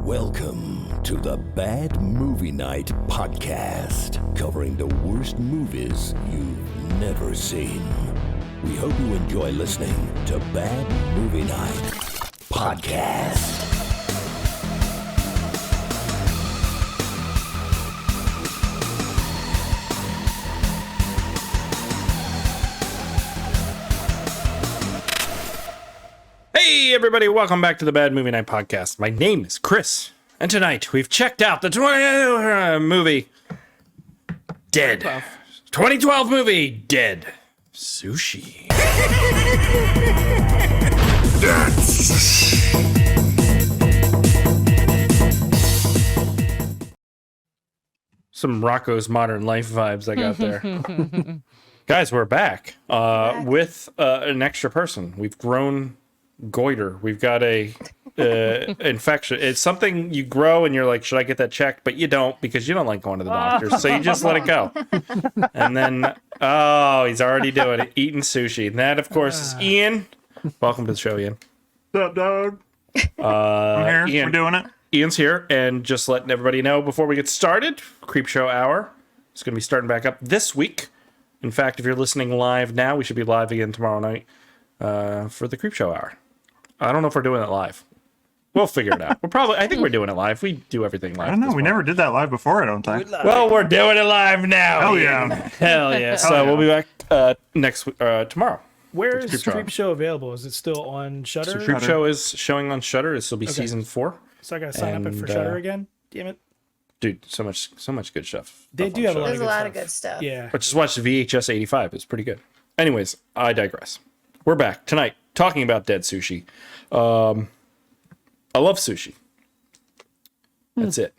Welcome to the Bad Movie Night podcast, covering the worst movies you've never seen. We hope you enjoy listening to Bad Movie Night podcast. Hey everybody, welcome back to the Bad Movie Night podcast. My name is Chris, and tonight we've checked out the 2012 movie Dead. 2012 movie Dead Sushi. Dead Sushi. Some Rocco's Modern Life vibes I got there. Guys, we're back with an extra person. We've grown goiter. We've got a infection. It's something you grow and you're like, should I get that checked? But you don't, because you don't like going to the doctor. So you just let it go. And then, oh, he's already doing it, eating sushi. And that, of course, is Ian. Welcome to the show, Ian. What's up, dog? I'm here. Ian, we're doing it. Ian's here. And just letting everybody know before we get started, Creep Show Hour is going to be starting back up this week. In fact, if you're listening live now, we should be live again tomorrow night for the Creep Show Hour. I don't know if we're doing it live. We'll figure it out. I think we're doing it live. We do everything live. I don't know. We never did that live before, I don't think. Well, we're doing it live now. Hell yeah. Hell yeah. So we'll be back tomorrow. Where is Creep Show available? Is it still on Shudder? So Creep Show is showing on Shudder. This will be season 4. So I gotta sign up for Shudder again. Damn it, dude! So much good stuff. They do have There's a lot of good stuff. Yeah. But just watch the VHS 85. It's pretty good. Anyways, I digress. We're back tonight talking about Dead Sushi. I love sushi. That's it.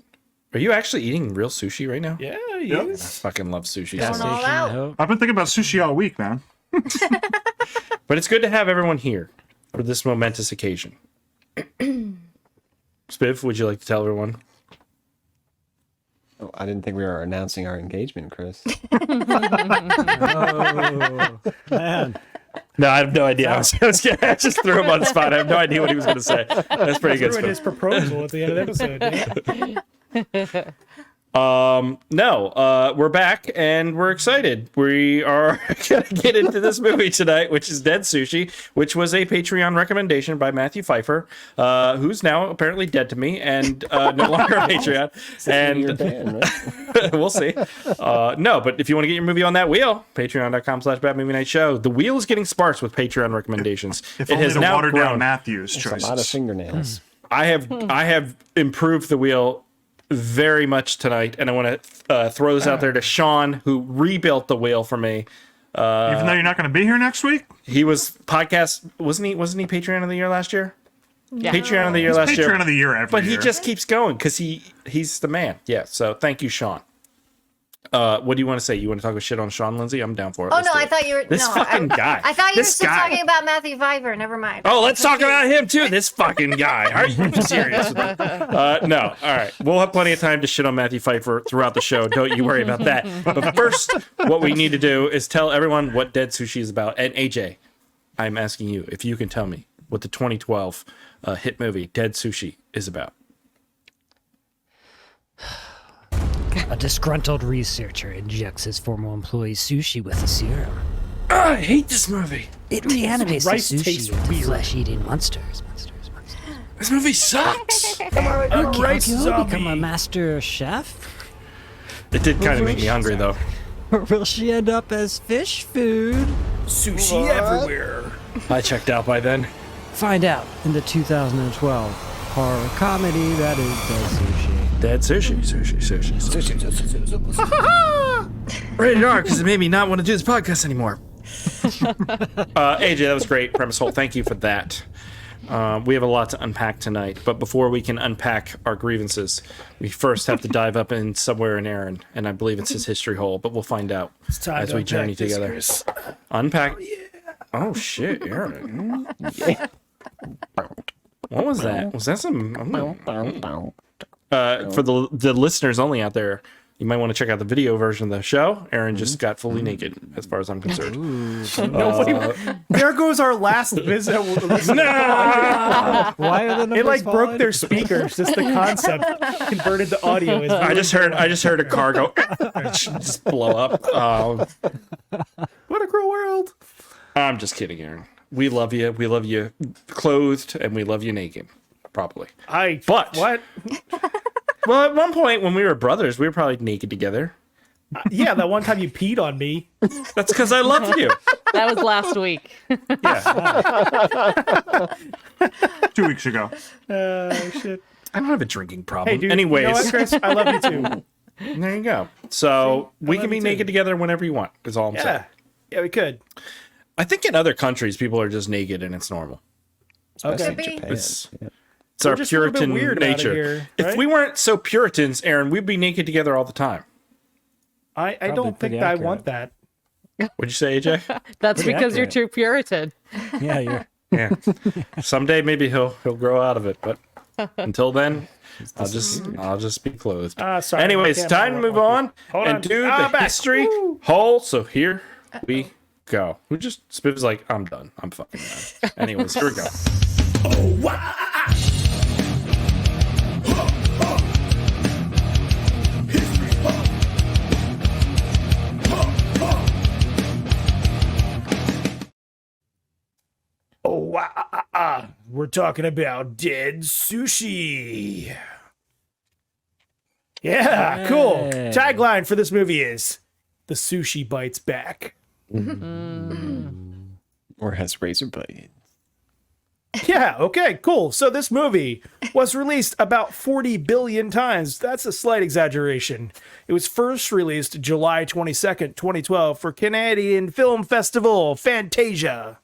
Are you actually eating real sushi right now? Yeah, I yes. fucking love sushi. Going all out. I've been thinking about sushi all week, man. But it's good to have everyone here for this momentous occasion. Spiv, would you like to tell everyone? Oh, I didn't think we were announcing our engagement, Chris. Oh man. No, I have no idea. I just threw him on the spot. I have no idea what he was going to say. That's pretty good. His proposal at the end of the episode. No, we're back and we're excited. We are going to get into this movie tonight, which is Dead Sushi, which was a Patreon recommendation by Matthew Pfeiffer, who's now apparently dead to me and no longer a Patreon. And Band, right? we'll see. No, but if you want to get your movie on that wheel, patreon.com/badmovienightshow. The wheel is getting sparse with Patreon recommendations. If it only has to now water grown. down Matthew's It's a lot of choices. fingernails. I have improved the wheel very much tonight, and I want to throw this out there to Sean, who rebuilt the wheel for me. Even though you're not going to be here next week? He was podcast, wasn't he Patreon of the year last year? Yeah. Patreon of the year last year. Patreon of the year every But year. he just keeps going because he's the man. Yeah. So thank you, Sean. What do you want to say? You want to talk about shit on Sean Lindsay? I'm down for it. Oh Let's no, do I it. thought you were. This no, fucking guy. I thought you were This still guy. talking about Matthew Pfeiffer. Never mind. Oh, let's talk about him too. This fucking guy. Are you serious? No. All right. We'll have plenty of time to shit on Matthew Pfeiffer throughout the show. Don't you worry about that. But first, what we need to do is tell everyone what Dead Sushi is about. And AJ, I'm asking you if you can tell me what the 2012 hit movie Dead Sushi is about. A disgruntled researcher injects his former employee sushi with a serum. I hate this movie. It reanimates the Rice tastes sushi into weird. flesh-eating monsters. This movie sucks. Rice He'll zombie. become a master chef? It did kind of make me hungry though. Or will she end up as fish food? Sushi everywhere. I checked out by then. Find out in the 2012 horror comedy that is Dead Sushi. Dead Sushi. Rated R because it made me not want to do this podcast anymore. AJ, that was great. Premise Hole, thank you for that. We have a lot to unpack tonight, but before we can unpack our grievances, we first have to dive up in somewhere in Aaron, and I believe it's his history hole, but we'll find out time as to we journey unpack this, together. Chris. Unpack. Oh shit, Aaron. What was that? Was that some? For the listeners only out there, You might want to check out the video version of the show. Aaron just got fully naked, as far as I'm concerned. There goes our last visit. Why are the numbers It like broke falling? their speakers. Just the concept converted to audio. Is I just heard a car go just blow up. what a cruel world. I'm just kidding, Aaron. We love you. We love you clothed, and we love you naked. Probably. What? Well, at one point when we were brothers, we were probably naked together. Yeah, that one time you peed on me. That's because I love you. That was last week. Yeah. 2 weeks ago. Shit. I don't have a drinking problem. Hey, dude. Anyways, You know what, Chris? I love you too. there you go. So we can love be you too. naked together whenever you want. Is all I'm saying. Yeah, we could. I think in other countries, people are just naked and it's normal. Especially Could be. Japan. It's We're our just a little bit Puritan weird about it nature. here, If right? we weren't so Puritans, Aaron, we'd be naked together all the time. I don't think pretty that I accurate. want that. What'd you say, AJ? That's Pretty because you're accurate. too Puritan. Yeah, you're. Yeah. Someday maybe he'll grow out of it, but until then, I'll just be clothed. Sorry. Anyways, Okay, time to move on Hold and on. do Ah, the back. history Woo. hole. So here we go. Who just Spiv's like, I'm done. I'm fucking done. Anyways, here we go. We're talking about Dead Sushi. Yeah, cool. Hey. Tagline for this movie is "The sushi bites back." Or has razor blades. Yeah, okay, cool. So this movie was released about 40 billion times. That's a slight exaggeration. It was first released July 22nd, 2012 for Canadian Film Festival, Fantasia.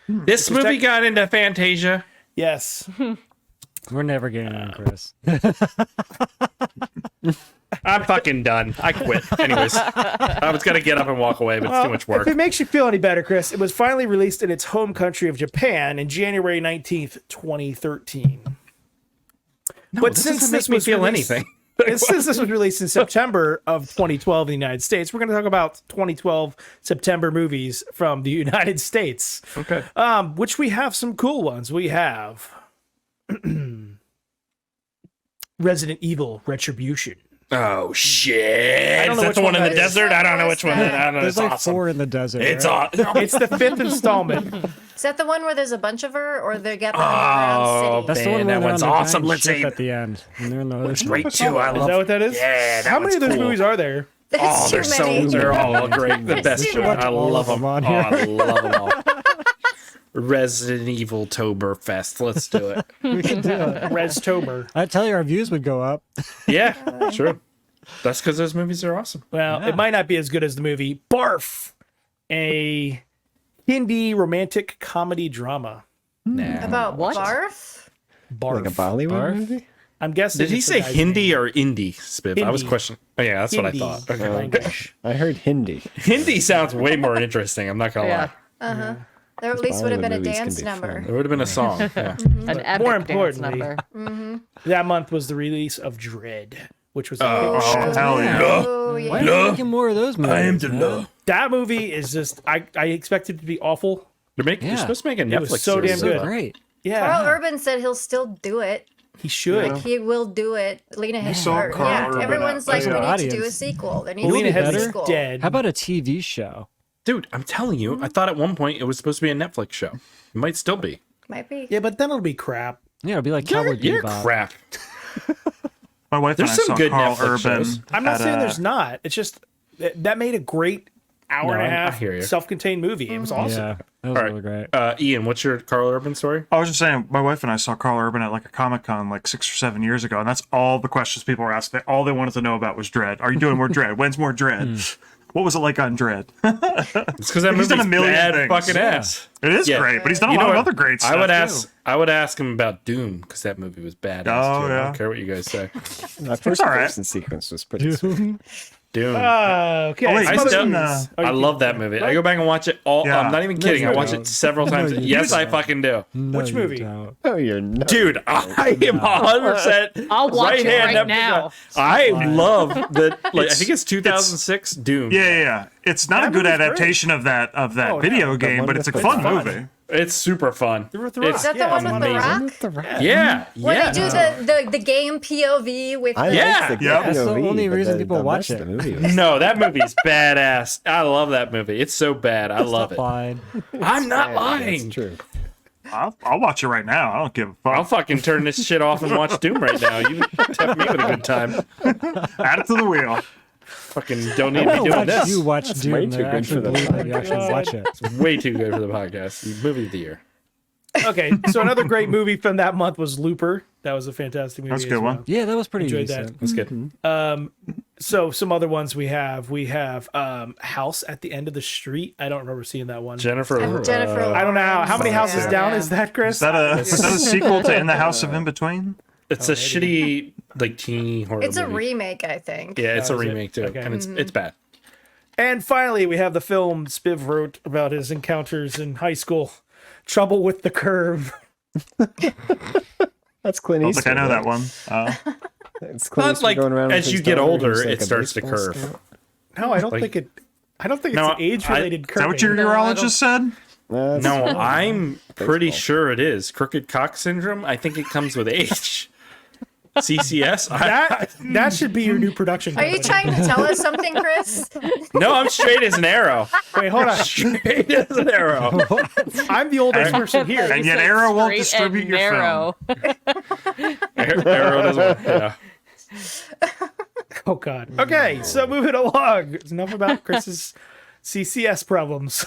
This movie got into Fantasia. Yes. We're never getting on, Chris. I'm fucking done. I quit. Anyways, I was gonna get up and walk away, but it's too much work. If it makes you feel any better, Chris, it was finally released in its home country of Japan in January 19th, 2013. No, but this since doesn't make this me was feel released- anything. And since this was released in September of 2012 in the United States, we're going to talk about 2012 September movies from the United States. Okay. Which we have some cool ones. We have Resident Evil Retribution. Oh shit! don't know Is that which the one one in the that is. desert? I don't know which one. I don't know. There's It's like awesome. 4 in the desert. It's right? awesome. It's the 5th installment. Is that the one where there's a bunch of her, or they get them Oh, around city? That's the one Man, where that they're one's on the awesome. giant Let's ship see. at the end. And they're in the ocean. Great too. I Is love. that what that is? Yeah, that How many one's of those cool. movies are there? There's Oh, too they're so many. they're all great. The best. too I all love of them. them on Oh, here. I love them all. Resident Evil Toberfest. Let's do it. We can do it. Restober. I tell you, our views would go up. Yeah, sure. That's because those movies are awesome. Well, it might not be as good as the movie Barf, a Hindi romantic comedy drama. Nah. About What? barf? Barf. Like a Bollywood Barf? movie? I'm guessing. Did he it's the say guy's Hindi name. or Indie, Spiv? I was Hindi. questioning. Oh, yeah, that's what I Hindi thought. Okay. language. I heard Hindi. Hindi sounds way more interesting. I'm not gonna Yeah. lie. There at least would have been a Bollywood movies can dance be number. fun. It would have been a song. Yeah. An epic more dance importantly- number. That month was the release of Dread, which was a Oh, big Oh, show. hell yeah. Oh, Why yeah. are you making more of those movies? man? That movie is just I expected it to be awful. They're Yeah. supposed to make a It Netflix was so series damn So good. of that. great. Yeah, Carl Urban said he'll still do it. he should. Like he will do it. Lena Headey. saw Carl Yeah, Urban everyone's at like, the we need to do a audience. sequel. There needs Lena to be a Headey's sequel. dead. How about a TV show? Dude, I'm telling you, I thought at one point it was supposed to be a Netflix show. It might still be. Might be. Yeah, but then it'll be crap. Yeah, it'll be like You're, Cowboy you're Bebop. crap. My wife There's and I some saw good Carl Netflix Urban. shows. I'm not at, saying there's not. It's just that made a great hour No, and a I half hear you. self-contained movie. It was awesome. Yeah, that was All right. really great. Ian, what's your Carl Urban story? I was just saying, my wife and I saw Carl Urban at like a Comic-Con like 6 or 7 years ago, and that's all the questions people were asking. All they wanted to know about was Dread. Are you doing more Dread? When's more Dread? What was it like on Dread? It's because that He's movie's done a million bad things. fucking Yeah. ass. It is Yeah. great, but he's done a You lot know of what? other great stuff. I would ask him about Doom because that movie was badass. Oh, too. I yeah. don't care what you guys say. That first all right. person sequence was pretty sweet. Dune. Okay. Oh, wait, some I other still- movies. I love that movie. I go back and watch it all. Yeah. I'm not even kidding. I you watch don't. it several times. you Yes, I don't. fucking do. No, Which you movie? don't. Oh, you're not. Dude, I am 100%. I'll watch it hand right up to now. God. I love that. Like, I think it's 2006 Doom. Yeah. It's not That a good movie's great. adaptation of that Oh, no. video game, one but with it's a the fun fun. movie. It's super fun. The Rock. It's- Is that the Yeah, one with amazing. The Rock? Yeah, Where yeah. they do the game POV with I the... Yeah. like the Yeah. POV, That's the only but reason people the watch rest of it. The movie was No, that movie's badass. I love that movie. It's so bad. I love it. Fine. I'm not That's lying. true. I'll watch it right now. I don't give a fuck. I'll fucking turn this shit off and watch Doom right now. You tempt me with a good time. Add it to the wheel. Fucking don't need to be doing Watch this. you watch That's Doom. way I too good actually for the believe that you actually podcast. watch it. It's way too good for the podcast. Movie of the year. Okay, so another great movie from that month was Looper. That was a fantastic movie. That's a as good well. one. Yeah, that was pretty Enjoyed that. decent. That's good. So some other ones we have House at the End of the Street. I don't remember seeing that one. Jennifer. Jennifer. I don't know how many houses Yeah. down is that, Chris? Is that a sequel to In the House of In Between? It's a shitty, like, teeny horror It's a movie. remake, I think. Yeah, it's a Oh, is it? remake too, Okay. and it's bad. And finally, we have the film Spiv wrote about his encounters in high school. Trouble with the Curve. That's Clint I don't Eastwood. think I know that right? one. It's Clint Not Eastwood like going around with as his you get daughter older, who's, like, it a starts to baseball curve. scout. No, I don't Like- think it. I don't think No, it's an age-related curve. Is that what your No, I urologist said? That's- No, I'm pretty Baseball. sure it is crooked cock syndrome. I think it comes with age. CCS. That should be your new production. Are you company. trying to tell us something, Chris? No, I'm straight as an arrow. Wait, hold on. Straight as an arrow. I'm the oldest person here. And You yet said Arrow won't straight distribute and your narrow. Arrow doesn't. Yeah. Oh God. Okay, so moving along. Enough about Chris's CCS problems.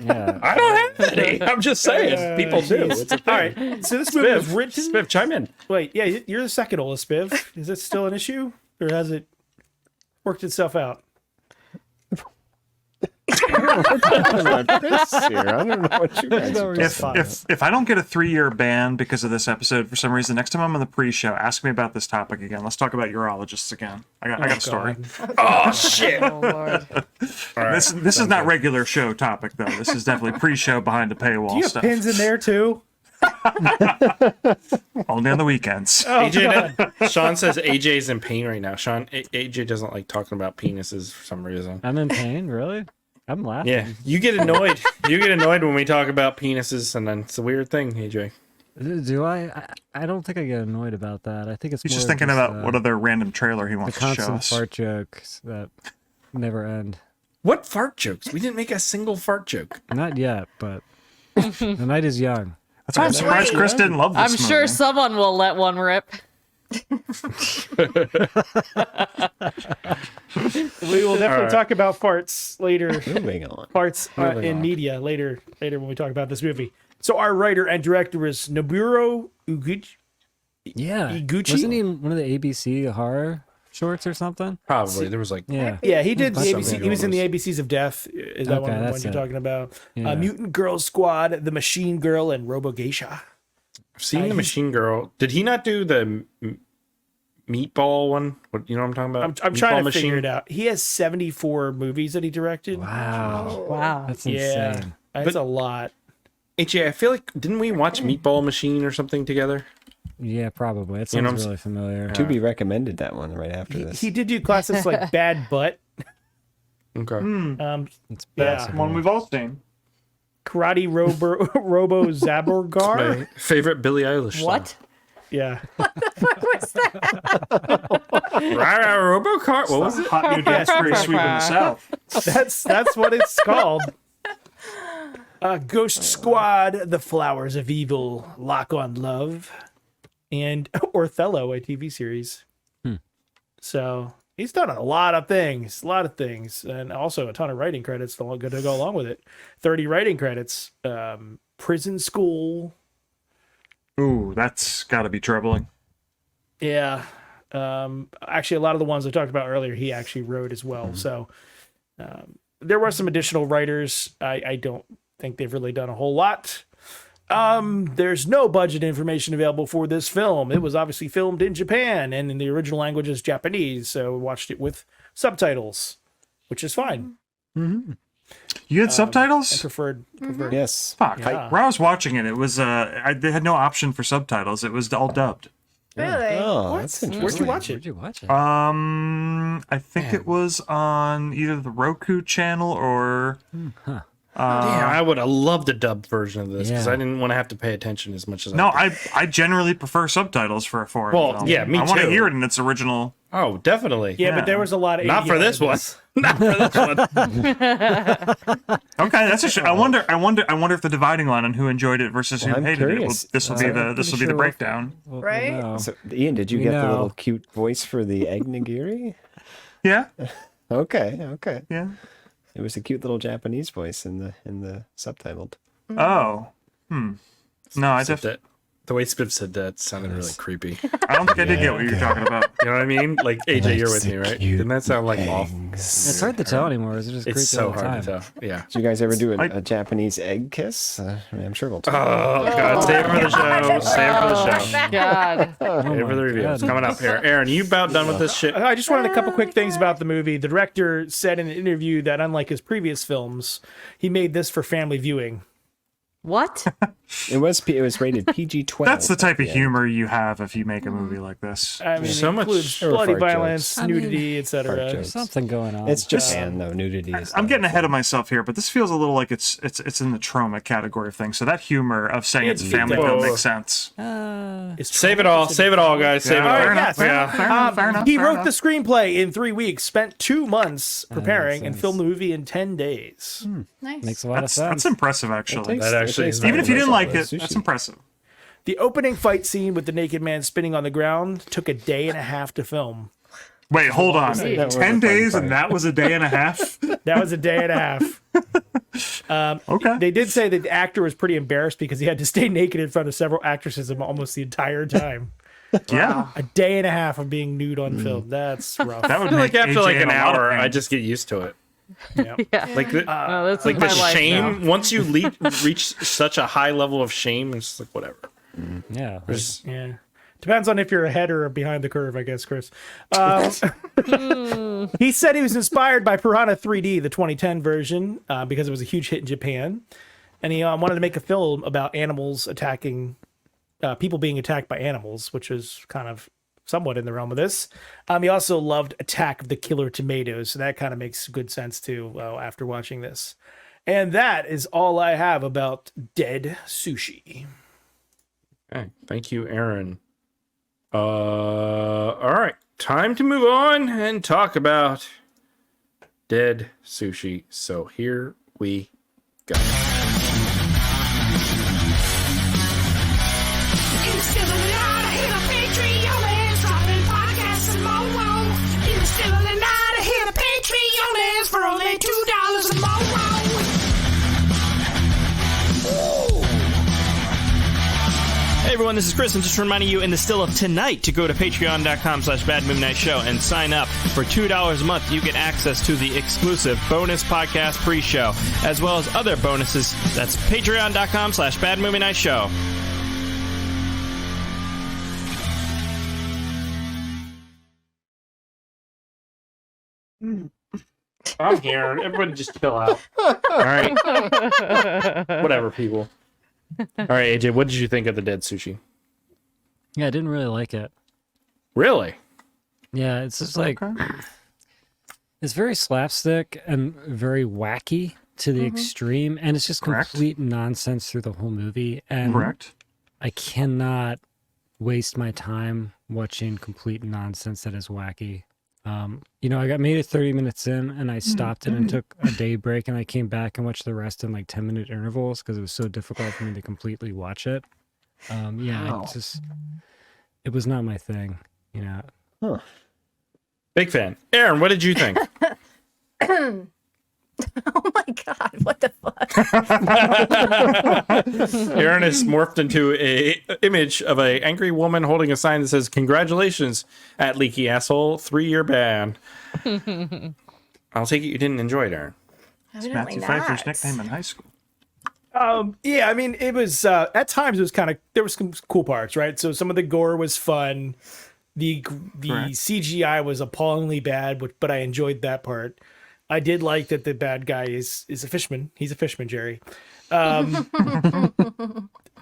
Yeah. I don't have any. I'm just saying. People do. It's a thing. All right. So this movie was written. Spiv, chime in. Wait, yeah, you're the second oldest, Spiv. Is it still an issue, or has it worked itself out? Chris here. I don't know what you guys are If, talking if I don't get a 3-year ban because of this episode for some reason, next time I'm on the pre-show, ask me about this topic again. Let's talk about urologists again. I got a story. Oh shit! Oh Lord. This is not regular show topic though. This is definitely pre-show behind the paywall Do you have stuff. pins in there too? Only on the weekends. AJ, Sean says AJ's in pain right now. Sean, AJ doesn't like talking about penises for some reason. I'm in pain, really? I'm laughing. Yeah, you get annoyed. You get annoyed when we talk about penises, and then it's a weird thing, AJ. Do I don't think I get annoyed about that. I think it's He's more just thinking about what the other random trailer he wants to show constant us. fart jokes that never end. What fart jokes? We didn't make a single fart joke. Not yet, but the night is young. That's why I'm surprised Chris didn't love this I'm sure movie. someone will let one rip. We will definitely talk about farts later. Moving on. Farts in media later when we talk about this movie. So our writer and director is Nobuo Uguchi. Yeah. Iguchi? Wasn't he in one of the ABC horror shorts or something? Probably there was like Yeah. Yeah, he did the That's ABC. something He was in the almost. ABCs of Death. Is that Okay, one that's you're it. talking about? Yeah. Mutant Girl Squad, The Machine Girl, and Robo Geisha. I've seen the Machine Girl. Did he not do the Meatball one? What you know what I'm talking about? I'm trying to Meatball figure it out. He has 74 movies that he directed. Wow. Wow. That's Yeah, insane. that's a lot. AJ, I feel like didn't we watch Meatball Machine or something together? Yeah, probably. It You know sounds what I'm really familiar. To be recommended that one right after this. He did do classics like Bad Butt, Okay. It's yeah, possible. One we've all seen. Karate Robo Zaborgar. My favorite Billie Eilish song. What? Yeah, What's that? Robocart. What was it? Hot new dance pretty sweep in the South. that's what it's called. Ghost Squad, The Flowers of Evil, Lock on Love, and Othello, a TV series. So he's done a lot of things, and also a ton of writing credits to go along with it. 30 writing credits. Prison School. Ooh, that's got to be troubling. Yeah. Actually, a lot of the ones I talked about earlier, he actually wrote as well. So there were some additional writers. I don't think they've really done a whole lot. There's no budget information available for this film. It was obviously filmed in Japan, and in the original language is Japanese. So we watched it with subtitles, which is fine. You had I subtitles? preferred. Yes. Fuck. Yeah. Where I was watching it, it was they had no option for subtitles. It was all dubbed. Really? Oh, that's interesting. Where'd you watch it? Where'd you watch it? I think it was on either the Roku channel or Yeah, I would have loved a dubbed version of this because Yeah. I didn't want to have to pay attention as much as no. I did. I generally prefer subtitles for a foreign Well, film. yeah, me I want to too. hear it in its original. Oh, definitely. Yeah, but there was a lot of Not for ADR this in one. Not for this one. Okay, that's a I wonder if the dividing line on who enjoyed it versus who I'm hated curious. it. This will be the breakdown. Right? No. So, Ian, did you We get the know. little cute voice for the egg nigiri? Yeah, Okay. yeah. It was a cute little Japanese voice in the subtitled. Oh, No, I Said definitely. that. The way Spiv said that sounded really creepy. I don't think I did get what you were talking about. You know what I mean? Like AJ, you're with me, right? Didn't that sound like off? It's hard to tell anymore. Is it just creepy It's so all the hard time? to tell. Yeah. Did you guys ever do I- a Japanese egg kiss? I'm sure we'll talk. Oh God, save it for the show. Save it for the show. God. Save it for the review. It's coming up here. Aaron, you about done with this shit? I just wanted a couple quick things about the movie. The director said in an interview that unlike his previous films, he made this for family viewing. What? It was rated PG-12. That's the type of Yeah. humor you have if you make a movie like this. I mean, So it much- includes There were bloody fart violence, jokes. nudity, Fart etc. jokes. Something going on. It's Japan, though. Nudity is. I'm not- getting ahead of myself here, but this feels a little like it's in the trauma category of things. So that humor of saying it's a family does. film makes sense. Save it all. Save it all, guys. Save it Yeah, all. fair enough, fair Yeah. enough, fair enough, fair enough, He fair wrote enough. the screenplay in 3 weeks, spent 2 months preparing, and sense. filmed the movie in 10 days. Nice. Makes a lot of That's sense. impressive, actually. That actually is Even if you didn't like it, Sushi. that's impressive. The opening fight scene with the naked man spinning on the ground took a day and a half to film. Wait, hold on. That was a 10 fun days part. and that was a day and a half? That was a day and a half. Okay. They did say that the actor was pretty embarrassed because he had to stay naked in front of several actresses almost the entire time. Yeah. A day and a half of being nude on film. That's rough. That would I feel like make after AJ like in an a lot of hour, pain. I just get used to it. Yeah. Yeah. Like the, No, this like is the my life shame. now. Once you reach such a high level of shame, it's just like whatever. Yeah. There's, Yeah. Depends on if you're ahead or behind the curve, I guess, Chris. He said he was inspired by Piranha 3D, the 2010 version, because it was a huge hit in Japan. And he wanted to make a film about animals attacking, people being attacked by animals, which is kind of somewhat in the realm of this. He also loved Attack of the Killer Tomatoes, so that kind of makes good sense too after watching this. And that is all I have about Dead Sushi. okay. Thank you, Aaron. All right. Time to move on and talk about Dead Sushi. So here we go. Hey everyone, this is Chris, and just reminding you in the still of tonight to go to patreon.com/badmoonnightshow and sign up. For $2 a month, you get access to the exclusive bonus podcast pre-show, as well as other bonuses. That's patreon.com/badmovienightshow. I'm here. Everybody just chill out. All right. Whatever, people. All right, AJ, what did you think of the Dead Sushi? Yeah, I didn't really like it. Really? Yeah, it's just like it's very slapstick and very wacky to the extreme, and it's just Correct. complete nonsense through the whole movie. And Correct. I cannot waste my time watching complete nonsense that is wacky. I got made it 30 minutes in, and I stopped it and took a day break, and I came back and watched the rest in like 10-minute intervals because it was so difficult for me to completely watch it. It was not my thing, Big fan. Aaron, what did you think? Oh my God, what the fuck? Aaron is morphed into a image of a angry woman holding a sign that says, "Congratulations at leaky asshole, 3-year ban." I'll take it you didn't enjoy it, Aaron. Evidently Matthew Pfeiffer's not. nickname in high school. Yeah, I mean, it was at times it was kind of there was some cool parts, right? So some of the gore was fun. The Correct. CGI was appallingly bad, but I enjoyed that part. I did like that the bad guy is a fisherman. He's a fisherman, Jerry. The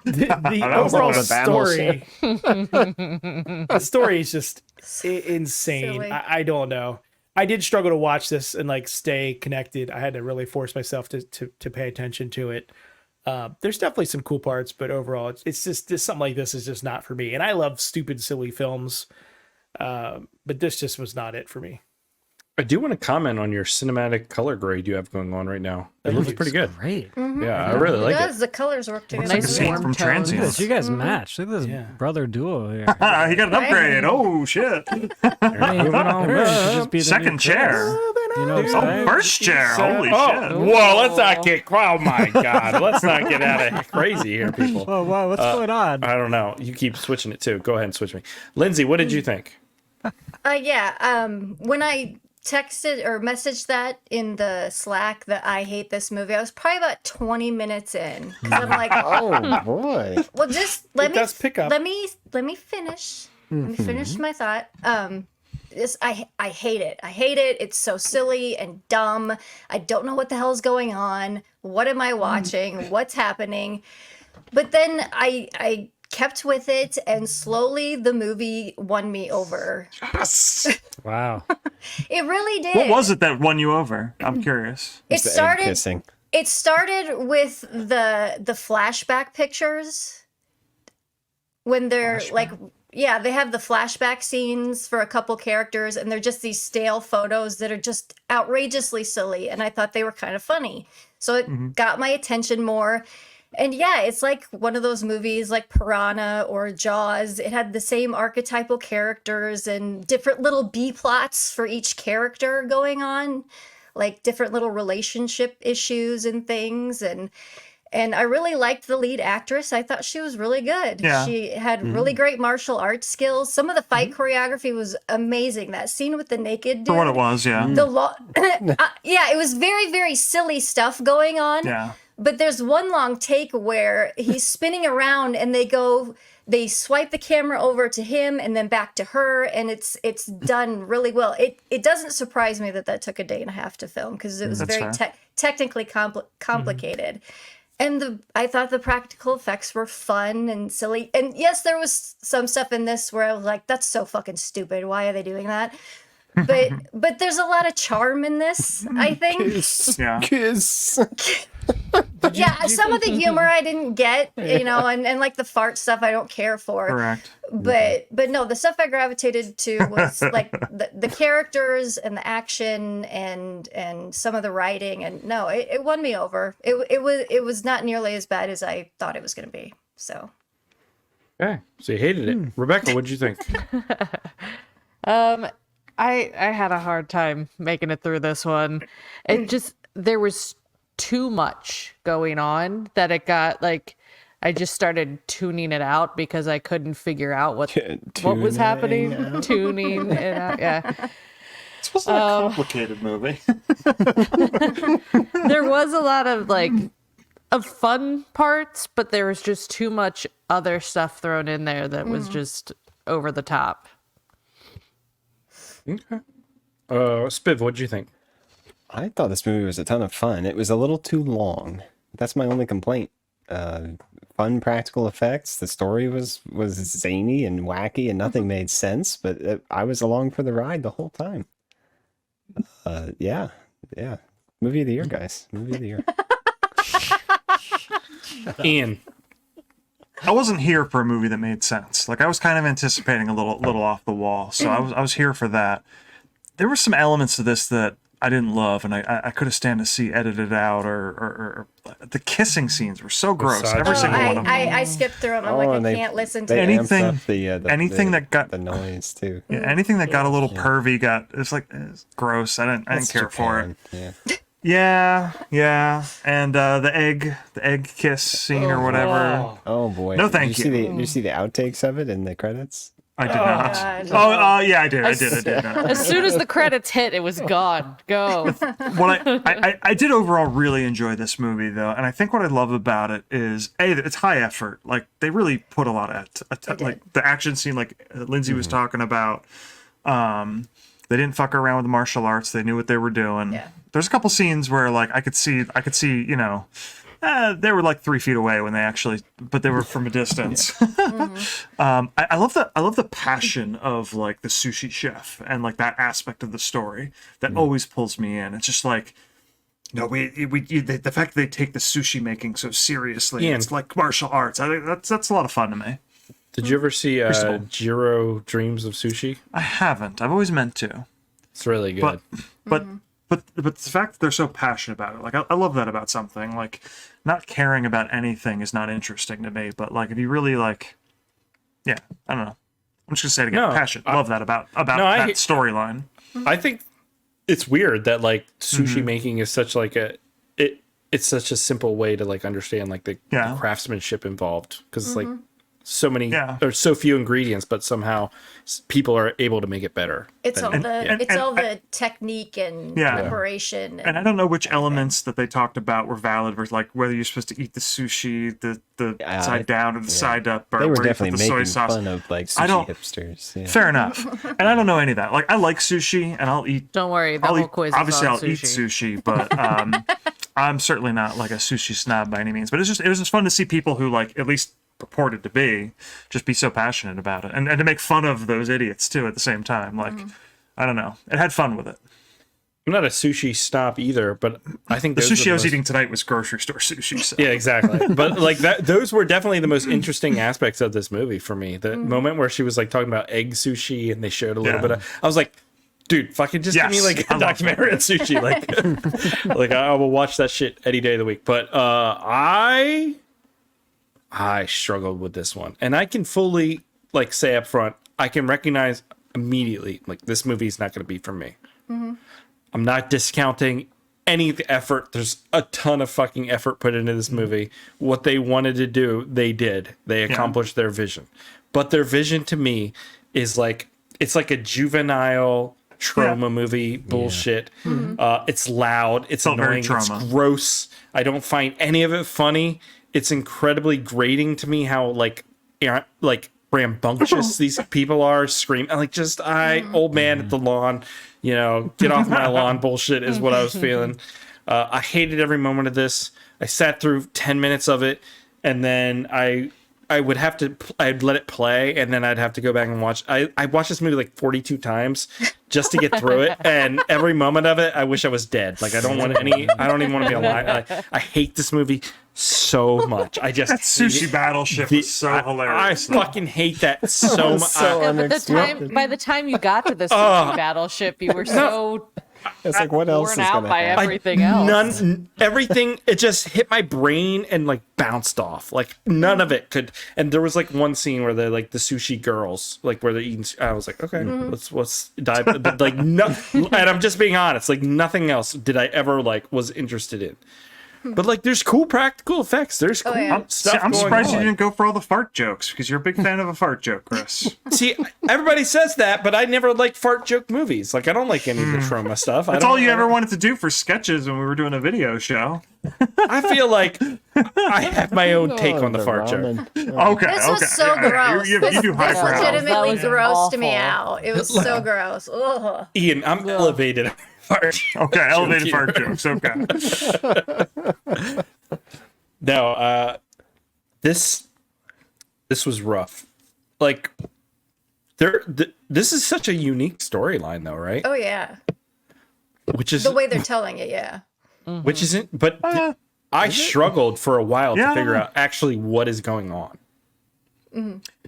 was overall the story, the story is just insane. Silly. I don't know. I did struggle to watch this and like stay connected. I had to really force myself to pay attention to it. There's definitely some cool parts, but overall, it's just something like this is just not for me. And I love stupid, silly films, but this just was not it for me. I do want to comment on your cinematic color grade you have going on right now. It looks pretty good. Great. Yeah, I really It like does. it. The colors work together. like a Nice scene warm from tones. Look at Transience. this. You guys match. Look at this Yeah. brother duo here. He got an upgrade. Oh shit! Moving on. Just be the Second new chair. Chris. You know what I'm Oh, saying? first chair. Holy Oh, shit! whoa! Let's not get. Oh my God! Let's not get out of crazy here, people. Whoa, whoa, what's going on? I don't know. You keep switching it too. Go ahead and switch me. Lindsay, what did you think? When I texted or messaged that in the Slack that I hate this movie, I was probably about 20 minutes in. 'Cause I'm like, Oh boy. well, just let It me does pick up. let me finish. Let me finish my thought. I hate it. I hate it. It's so silly and dumb. I don't know what the hell's going on. What am I watching? What's happening? But then I kept with it, and slowly the movie won me over. Wow. It really did. What was it that won you over? I'm curious. It It's the egg started. kissing. It started with the flashback pictures when they're like, yeah, they have the flashback scenes for a couple characters, and they're just these stale photos that are just outrageously silly, and I thought they were kind of funny, so it got my attention more. And yeah, it's like one of those movies like Piranha or Jaws. It had the same archetypal characters and different little B plots for each character going on, like different little relationship issues and things. And I really liked the lead actress. I thought she was really good. Yeah. She had really great martial arts skills. Some of the fight choreography was amazing. That scene with the naked dude. For what it was, yeah. Yeah, it was very, very silly stuff going on. Yeah. But there's one long take where he's spinning around and they swipe the camera over to him and then back to her, and it's done really well. It doesn't surprise me that took a day and a half to film, because it was That's very fair. technically complicated. And I thought the practical effects were fun and silly. And yes, there was some stuff in this where I was like, that's so fucking stupid. Why are they doing that? But there's a lot of charm in this, I think. Yeah. Kiss. Yeah, some of the humor I didn't get, and like the fart stuff I don't care for. Correct. But no, the stuff I gravitated to was like the characters and the action and some of the writing, and no, it won me over. It was not nearly as bad as I thought it was going to be. So Okay, so you hated it. Rebecca, what'd you think? I had a hard time making it through this one. It just, there was too much going on that it got like, I just started tuning it out because I couldn't figure out what was happening. Tuning it out, yeah. This wasn't a complicated movie. There was a lot of of fun parts, but there was just too much other stuff thrown in there that was just over the top. Okay. Spiv, what'd you think? I thought this movie was a ton of fun. It was a little too long. That's my only complaint. Fun practical effects. The story was zany and wacky, and nothing made sense. But I was along for the ride the whole time. Yeah. Movie of the year, guys. Movie of the year. Ian. I wasn't here for a movie that made sense. Like I was kind of anticipating a little off the wall, so I was here for that. There were some elements to this that I didn't love, and I could have stand to see edited out, or the kissing scenes were so gross. Misogyny. Every single one of them. I skipped through them. I'm and I can't listen to they it. amped Anything- up the anything that got- the noise too. Yeah, anything that got a little pervy it's gross. I didn't care for it. Yeah. Yeah, and the egg kiss scene or whatever. Oh boy. No, thank Did you. you see the outtakes of it in the credits? I did not. God. Yeah, I did. I did not. As soon as the credits hit, it was gone. Go. What I did overall really enjoy this movie though, and I think what I love about it is it's high effort. Like they really put a lot of like the action scene, like Lindsay was talking about. They didn't fuck around with the martial arts. They knew what they were doing. Yeah. There's a couple scenes where like I could see, you know, they were like 3 feet away when they actually, but they were from a distance. I love the passion of like the sushi chef and like that aspect of the story that always pulls me in. It's just like, no, the fact that they take the sushi making so seriously, it's like martial arts. I think that's a lot of fun to me. Did you ever see Jiro Dreams of Sushi? I haven't. I've always meant to. It's really good. But the fact that they're so passionate about it, like I love that about something. Like not caring about anything is not interesting to me. But like if you really like, yeah, I don't know. I'm just gonna say it again. Passion. Love that about that storyline. I think it's weird that like sushi making is such like it's such a simple way to like understand like the craftsmanship involved because it's like so many or so few ingredients, but somehow people are able to make it better. It's all the technique and preparation. And I don't know which elements that they talked about were valid, versus like whether you're supposed to eat the sushi the side down or the side up, or they were where definitely you put the making soy sauce. fun of like sushi hipsters. Yeah. Fair enough. And I don't know any of that. Like I like sushi, and I'll eat. Don't worry, the whole quiz is obviously on I'll eat sushi, but I'm certainly not like a sushi snob by any means. But it was just fun to see people who like at least purported to be just so passionate about it, and to make fun of those idiots too at the same time. Like I don't know, it had fun with it. I'm not a sushi snob either, but I think the sushi I was eating tonight was grocery store sushi. So. Yeah, exactly. But like those were definitely the most interesting aspects of this movie for me. The moment where she was like talking about egg sushi and they showed a little bit of, I was like, dude, fucking just give me like a documentary on sushi. Like I will watch that shit any day of the week. But I struggled with this one, and I can fully like say up front, I can recognize immediately like this movie's not going to be for me. I'm not discounting any of the effort. There's a ton of fucking effort put into this movie. What they wanted to do, they did. They accomplished their vision. But their vision to me is like it's like a juvenile trauma movie bullshit. It's loud. It's annoying. It's gross. I don't find any of it funny. It's incredibly grating to me how like rambunctious these people are, screaming like just old man at the lawn, you know, get off my lawn bullshit is what I was feeling. I hated every moment of this. I sat through 10 minutes of it, and then I'd let it play, and then I'd have to go back and watch. I watched this movie like 42 times just to get through it, and every moment of it, I wish I was dead. Like I don't even want to be alive. I hate this movie so much. I just that sushi battleship was so hilarious. I fucking hate that so much. By the time you got to the sushi battleship, you were so it's like what else is out gonna by happen? everything else. Everything it just hit my brain and like bounced off. Like none of it could. And there was like one scene where they're like the sushi girls, like where they're eating. I was like, okay, let's dive. But like no, and I'm just being honest. Like nothing else did I ever like was interested in. But like, there's cool practical effects. There's cool stuff. I'm surprised you on. didn't go for all the fart jokes because you're a big fan of a fart joke, Chris. See, everybody says that, but I never like fart joke movies. Like, I don't like any of the trauma stuff. That's all you ever wanted to do for sketches when we were doing a video show. I feel like I have my own take on the fart joke. Okay, this was so gross. You do this highbrow. legitimately grossed awful. me out. It was so gross. Ugh. Ian, I'm elevated. Fart okay, elevated fart jokes. Okay. No, this was rough. Like, this is such a unique storyline, though, right? Oh yeah. Which is the way they're telling it, yeah. Which isn't, but I struggled for a while to figure out actually what is going on.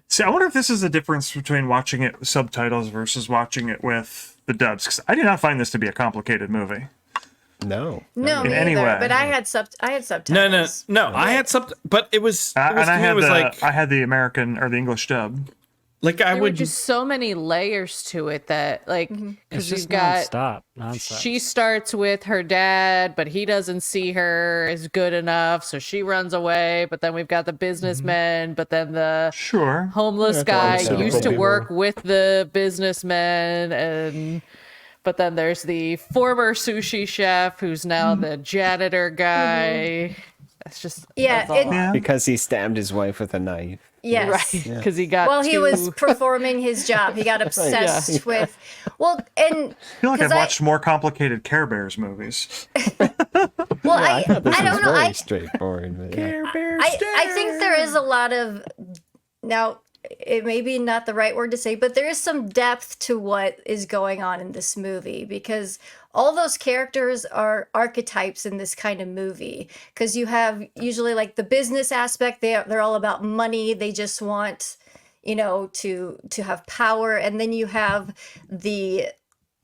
See, I wonder if this is the difference between watching it with subtitles versus watching it with the dubs. Because I did not find this to be a complicated movie. No, me any either. way. But I had subtitles. No. I had but it was. And I had like I had the American or the English dub. Like I There were would just so many layers to it that, like, It's because you've just got nonstop nonsense. she starts with her dad, but he doesn't see her as good enough, so she runs away. But then we've got the businessmen, but then the Sure. homeless guy so. used to People. work with the businessmen, and but then there's the former sushi chef who's now the janitor guy. That's just Yeah, that's a lot. Yeah. Because he stabbed his wife with a knife. Yes. Right, because he got Well, he too- was performing his job. He got obsessed with, well, and I feel like 'cause I've watched more complicated Care Bears movies. well, I This don't is know. very straightforward. But yeah. I think there is a lot of, now it may be not the right word to say, but there is some depth to what is going on in this movie, because all those characters are archetypes in this kind of movie, because you have usually like the business aspect, they're all about money, they just want, you know, to have power, and then you have the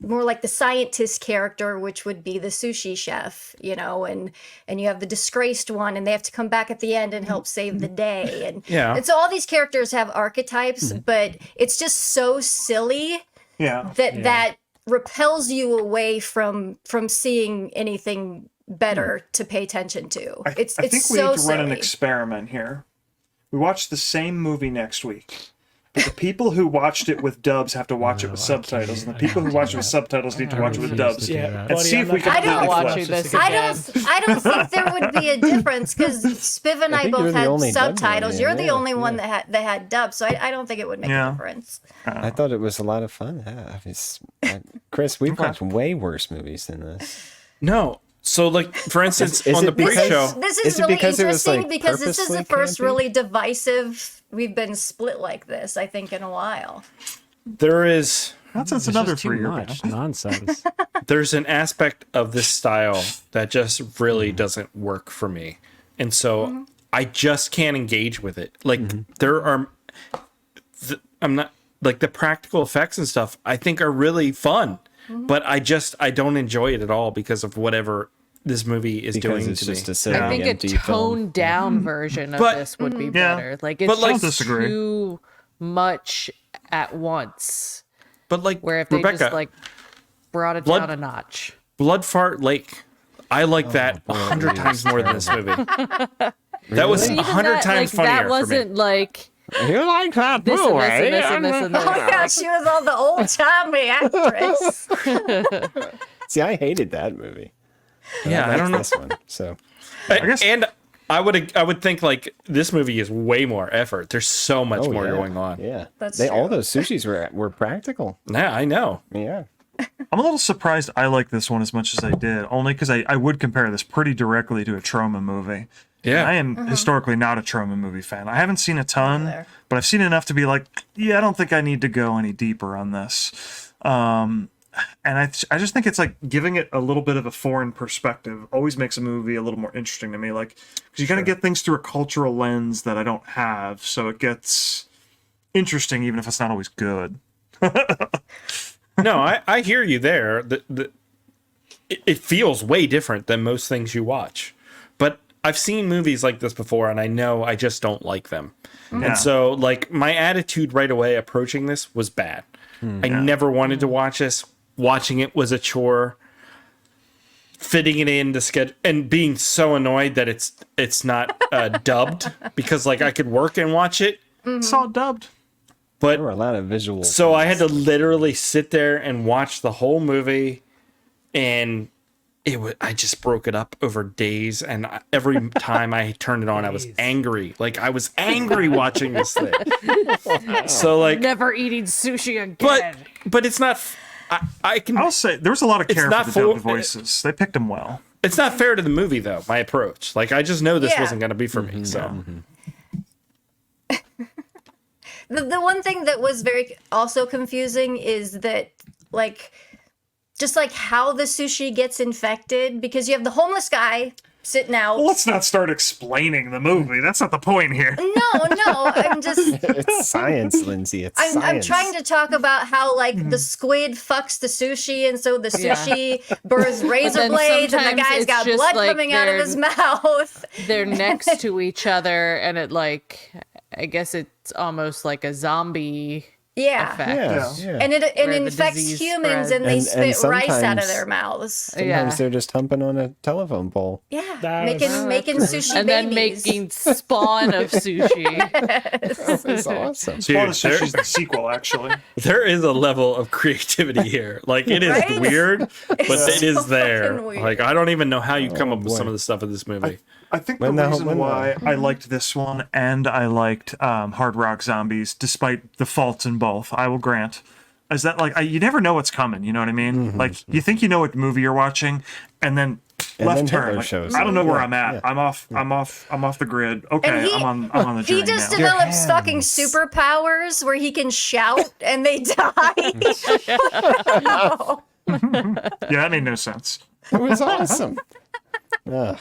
more like the scientist character, which would be the sushi chef, you know, and you have the disgraced one, and they have to come back at the end and help save the day, and Yeah. and so all these characters have archetypes, but it's just so silly Yeah. that repels you away from seeing anything better to pay attention to. I It's think we so need to run an silly. experiment here. We watch the same movie next week. But the people who watched it with dubs have to watch it with subtitles, and the people who watch it with subtitles need to watch it with dubs. Yeah, And see if we can I don't- completely watching flip. this I again. don't think there would be a difference, because Spiv and I think you're both the had only dubbed one, subtitles. You're the yeah, only one that had dubs, so I don't think it would make Yeah. a difference. I thought it was a lot of fun. Yeah, Chris, we've watched way worse movies than this. No. So like for instance Is on it the because- pre-show, This Is is it really because it was, interesting like, because this is the purposely first campy? really divisive. We've been split like this, I think, in a while. there is That's It's another just too 3 year much ban. nonsense. there's an aspect of this style that just really doesn't work for me. And so I just can't engage with it. Like there are I'm not like the practical effects and stuff I think are really fun, but I don't enjoy it at all because of whatever this movie is Because doing it's to just me. a silly I think a empty film. toned down version of But- this would be Yeah. better. Like it's But, like- just Don't disagree. too much at once. But like Where if they Rebecca, just like brought it Blood- down a notch. Blood Fart Lake, I like that boy, 100 it times was more than this movie. That was Even 100 that, times like, funnier that wasn't for me. like You like that this and this and this and this and this. Oh yeah, she was all the old timey actress. See, I hated that movie. Yeah, I don't know. This one. So guess- And I would think like this movie is way more effort. There's so much more yeah. going on. Yeah, That's all true. those sushis were practical. Yeah, I know. Yeah. I'm a little surprised I like this one as much as I did, only because I would compare this pretty directly to a Troma movie. Yeah. I am historically not a Troma movie fan. I haven't seen a ton, There. but I've seen enough to be like, yeah, I don't think I need to go any deeper on this. And I just think it's like giving it a little bit of a foreign perspective always makes a movie a little more interesting to me. Like, because you got to get things through a cultural lens that I don't have, so it gets interesting even if it's not always good. No, I hear you there. It feels way different than most things you watch. But I've seen movies like this before, and I know I just don't like them. Yeah. And so, like, my attitude right away approaching this was bad. I never wanted to watch this. Watching it was a chore. Fitting it in the schedule and being so annoyed that it's not dubbed because, like, I could work and watch it. It's all dubbed. But There were a lot of visual. so I had to literally sit there and watch the whole movie, and I just broke it up over days. And every time I turned it on, I was angry. Like I was angry watching this thing. So like, Never eating sushi again. but it's not. I can. I'll say there was a lot of It's care not for the dubbed for- voices. They picked them well. It's not fair to the movie though. My approach. Like I just know this Yeah. wasn't going to be for me. So The one thing that was very also confusing is that, like, just like how the sushi gets infected, because you have the homeless guy sitting out. Well, let's not start explaining the movie. That's not the point here. No, I'm just. It's science, Lindsay. It's I'm science. trying to talk about how like the squid fucks the sushi, and so the sushi burns razor then blades, and the sometimes guy's it's got just, blood like, coming out of his mouth. They're next to each other, and it like I guess it it's almost like a zombie Yeah. effect. Yeah. And it Where the infects disease humans spreads. and they And spit rice out of sometimes- their mouths. Sometimes Yeah. they're just humping on a telephone pole. Yeah. That Making was- making sushi And then babies. making spawn of sushi. It's awesome. Spawn of Dude, there- Sushi's the sequel, actually. There is a level of creativity here. Like it is Right? weird, but It's it is so there. fucking weird. Like I don't even know how you come up with boy. some of the stuff in this movie. I think When the the- reason when the- why I liked this one and I liked Hard Rock Zombies, despite the faults in both, I will grant, is that like you never know what's coming. You know what I mean? Like you think you know what movie you're watching, and then And left then turn. Hitler Like, shows I don't up. know where Yeah, I'm at. yeah. I'm off. I'm off the grid. Okay, And I'm on the journey He just now. develops fucking hands. superpowers where he can shout and they die. Yeah, that made no sense. It was awesome. Ugh.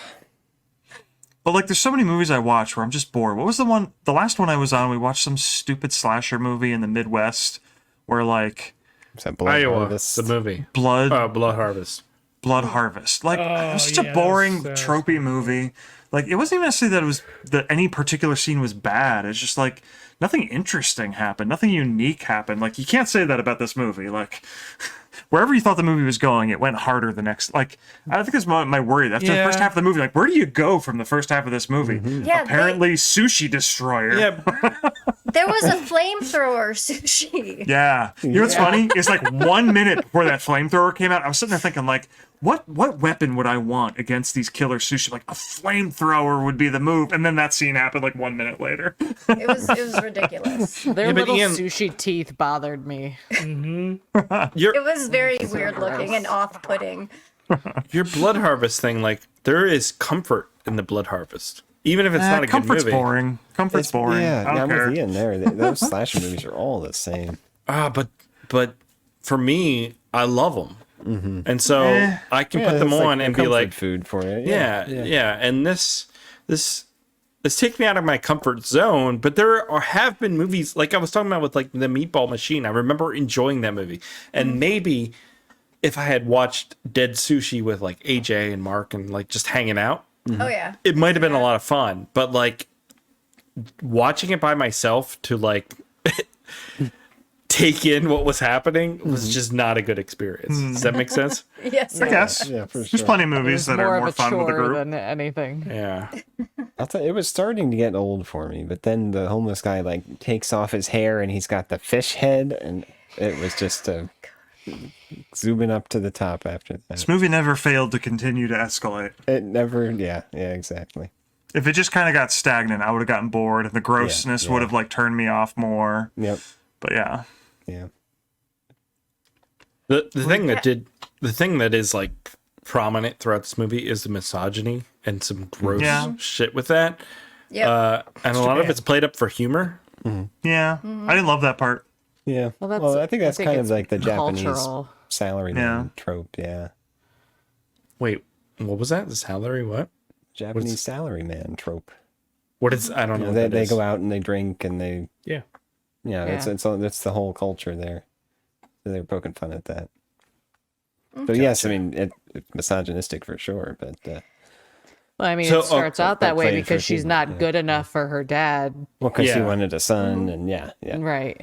But like, there's so many movies I watch where I'm just bored. What was the one? The last one I was on, we watched some stupid slasher movie in the Midwest, where like Is that Blood Iowa, Harvest? the movie. blood Blood Harvest. Blood Harvest. Like it was such yeah, a boring, that's, tropey movie. Like it wasn't even necessarily that it was that any particular scene was bad. It's just like nothing interesting happened, nothing unique happened. Like you can't say that about this movie. Like wherever you thought the movie was going, it went harder the next. Like I think that's my worry. After the first Yeah. half of the movie, like where do you go from the first half of this movie? Yeah, Apparently, Sushi Destroyer. Yeah, There was a flamethrower sushi. Yeah. You know what's funny? It's like 1 minute before that flamethrower came out, I was sitting there thinking, like, what weapon would I want against these killer sushi? Like, a flamethrower would be the move. And then that scene happened like 1 minute later. It was ridiculous. Their Yeah, but little Ian- sushi teeth bothered me. It was very weird looking and off-putting. your Blood Harvest thing, like there is comfort in the Blood Harvest, even if it's not a good Comfort's movie. boring. Comfort's boring. Yeah, I don't I'm care. with Ian there. Those slasher movies are all the same. But for me, I love them, and so I can Yeah, put them it's on a and be comfort like, food for you. yeah. And this takes me out of my comfort zone. But have been movies like I was talking about with like the Meatball Machine. I remember enjoying that movie, and maybe if I had watched Dead Sushi with like AJ and Mark and like just hanging out, Oh yeah. it might have been a lot of fun. But like watching it by myself to like take in what was happening was just not a good experience. Does that make sense? Yes. I guess. Yeah, for There's sure. plenty of It movies was that are more more of a fun with a chore group. than anything. Yeah. I'll tell you, it was starting to get old for me, but then the homeless guy like takes off his hair and he's got the fish head, and it was just zooming up to the top after that. This movie never failed to continue to escalate. It never, yeah, exactly. If it just kind of got stagnant, I would have gotten bored, and the grossness would have like turned me off more. Yep, But yeah. yeah. The thing that is like prominent throughout this movie is the misogyny and some gross Yeah. shit with that. Yep. And a lot of it's played up for humor. Yeah. I didn't love that part. Yeah. Well, Well, I think that's kind of it's like the Japanese cultural. salaryman Yeah. trope. Yeah. Wait, what was that? The salary? What? Japanese salaryman trope. What is? I don't know. You know, they go out and they drink and they, Yeah. yeah, Yeah. it's the whole culture there. So they're poking fun at that. So yes, I mean it's misogynistic for sure, but Well, I mean, So- it starts out that way played for because she's humor, not yeah. good enough for her dad. well, because he Yeah. wanted a son, and yeah, Right.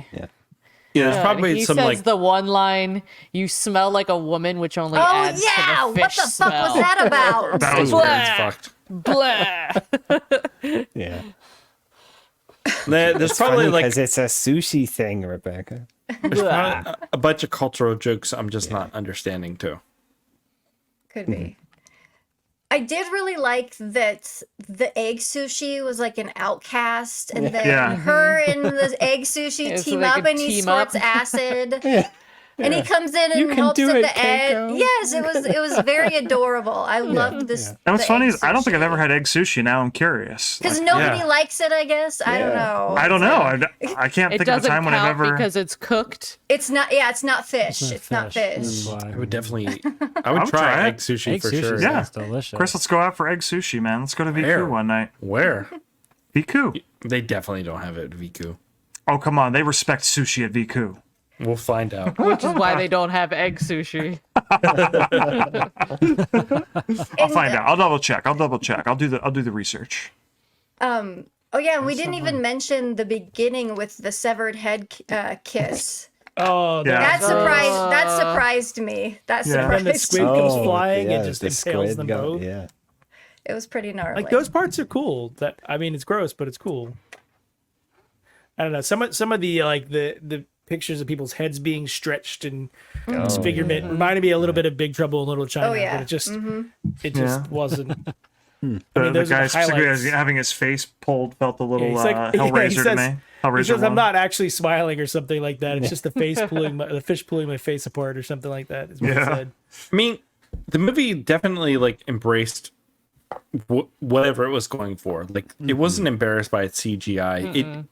Yeah, there's probably he some says like the one line, "You smell like a woman," which only Oh adds yeah. to the What fish the fuck smell. was that about? That was weird weird. as fucked. Blah. yeah. There's probably like because it's a sushi thing, Rebecca. there's probably a bunch of cultural jokes I'm just not understanding too. Could be. I did really like that the egg sushi was like an outcast, and then Yeah. her and the egg sushi It's team like up, a and he team squirts up. acid. Yeah. And he comes in You and can helps do with it, the egg. Keiko. Yes, it was very adorable. I loved this. And what's funny is I don't think I've ever had egg sushi. Now I'm curious. because Like, nobody yeah. likes it. I guess I don't know. I don't know. I can't It think of a doesn't time when I've count ever. because it's cooked. It's not. Yeah, it's not fish. It's not fish. I would definitely. I would would try try it. egg sushi Egg for sushi sure. Yeah. sounds delicious. Chris, let's go out for egg sushi, man. Let's go to VQ Where? one night. Where? VQ. They definitely don't have it at Viku. Oh, come on. They respect sushi at VQ. We'll find out. Which is why they don't have egg sushi. I'll find out. I'll double check. I'll do the research. Oh yeah, and we didn't even mention the beginning with the severed head kiss. Oh, Yeah. That surprised me. That Yeah. when the surprised squid me. goes flying yeah, and just the impales squid them go- both. Yeah. It was pretty gnarly. Like those parts are cool. It's gross, but it's cool. I don't know. Some of the like the pictures of people's heads being stretched and disfigurement reminded me a little bit of Big Trouble in Little China. Oh, yeah. But it just Yeah. wasn't. The those are guy the specifically highlights. having his face pulled felt a little He's like, Hellraiser he to says- me. He Hellraiser says, "I'm 1. not actually smiling" or something like that. It's just the fish pulling my face apart or something like that. Is what he Yeah. said. I mean, the movie definitely like embraced whatever it was going for. Like, it wasn't embarrassed by its CGI.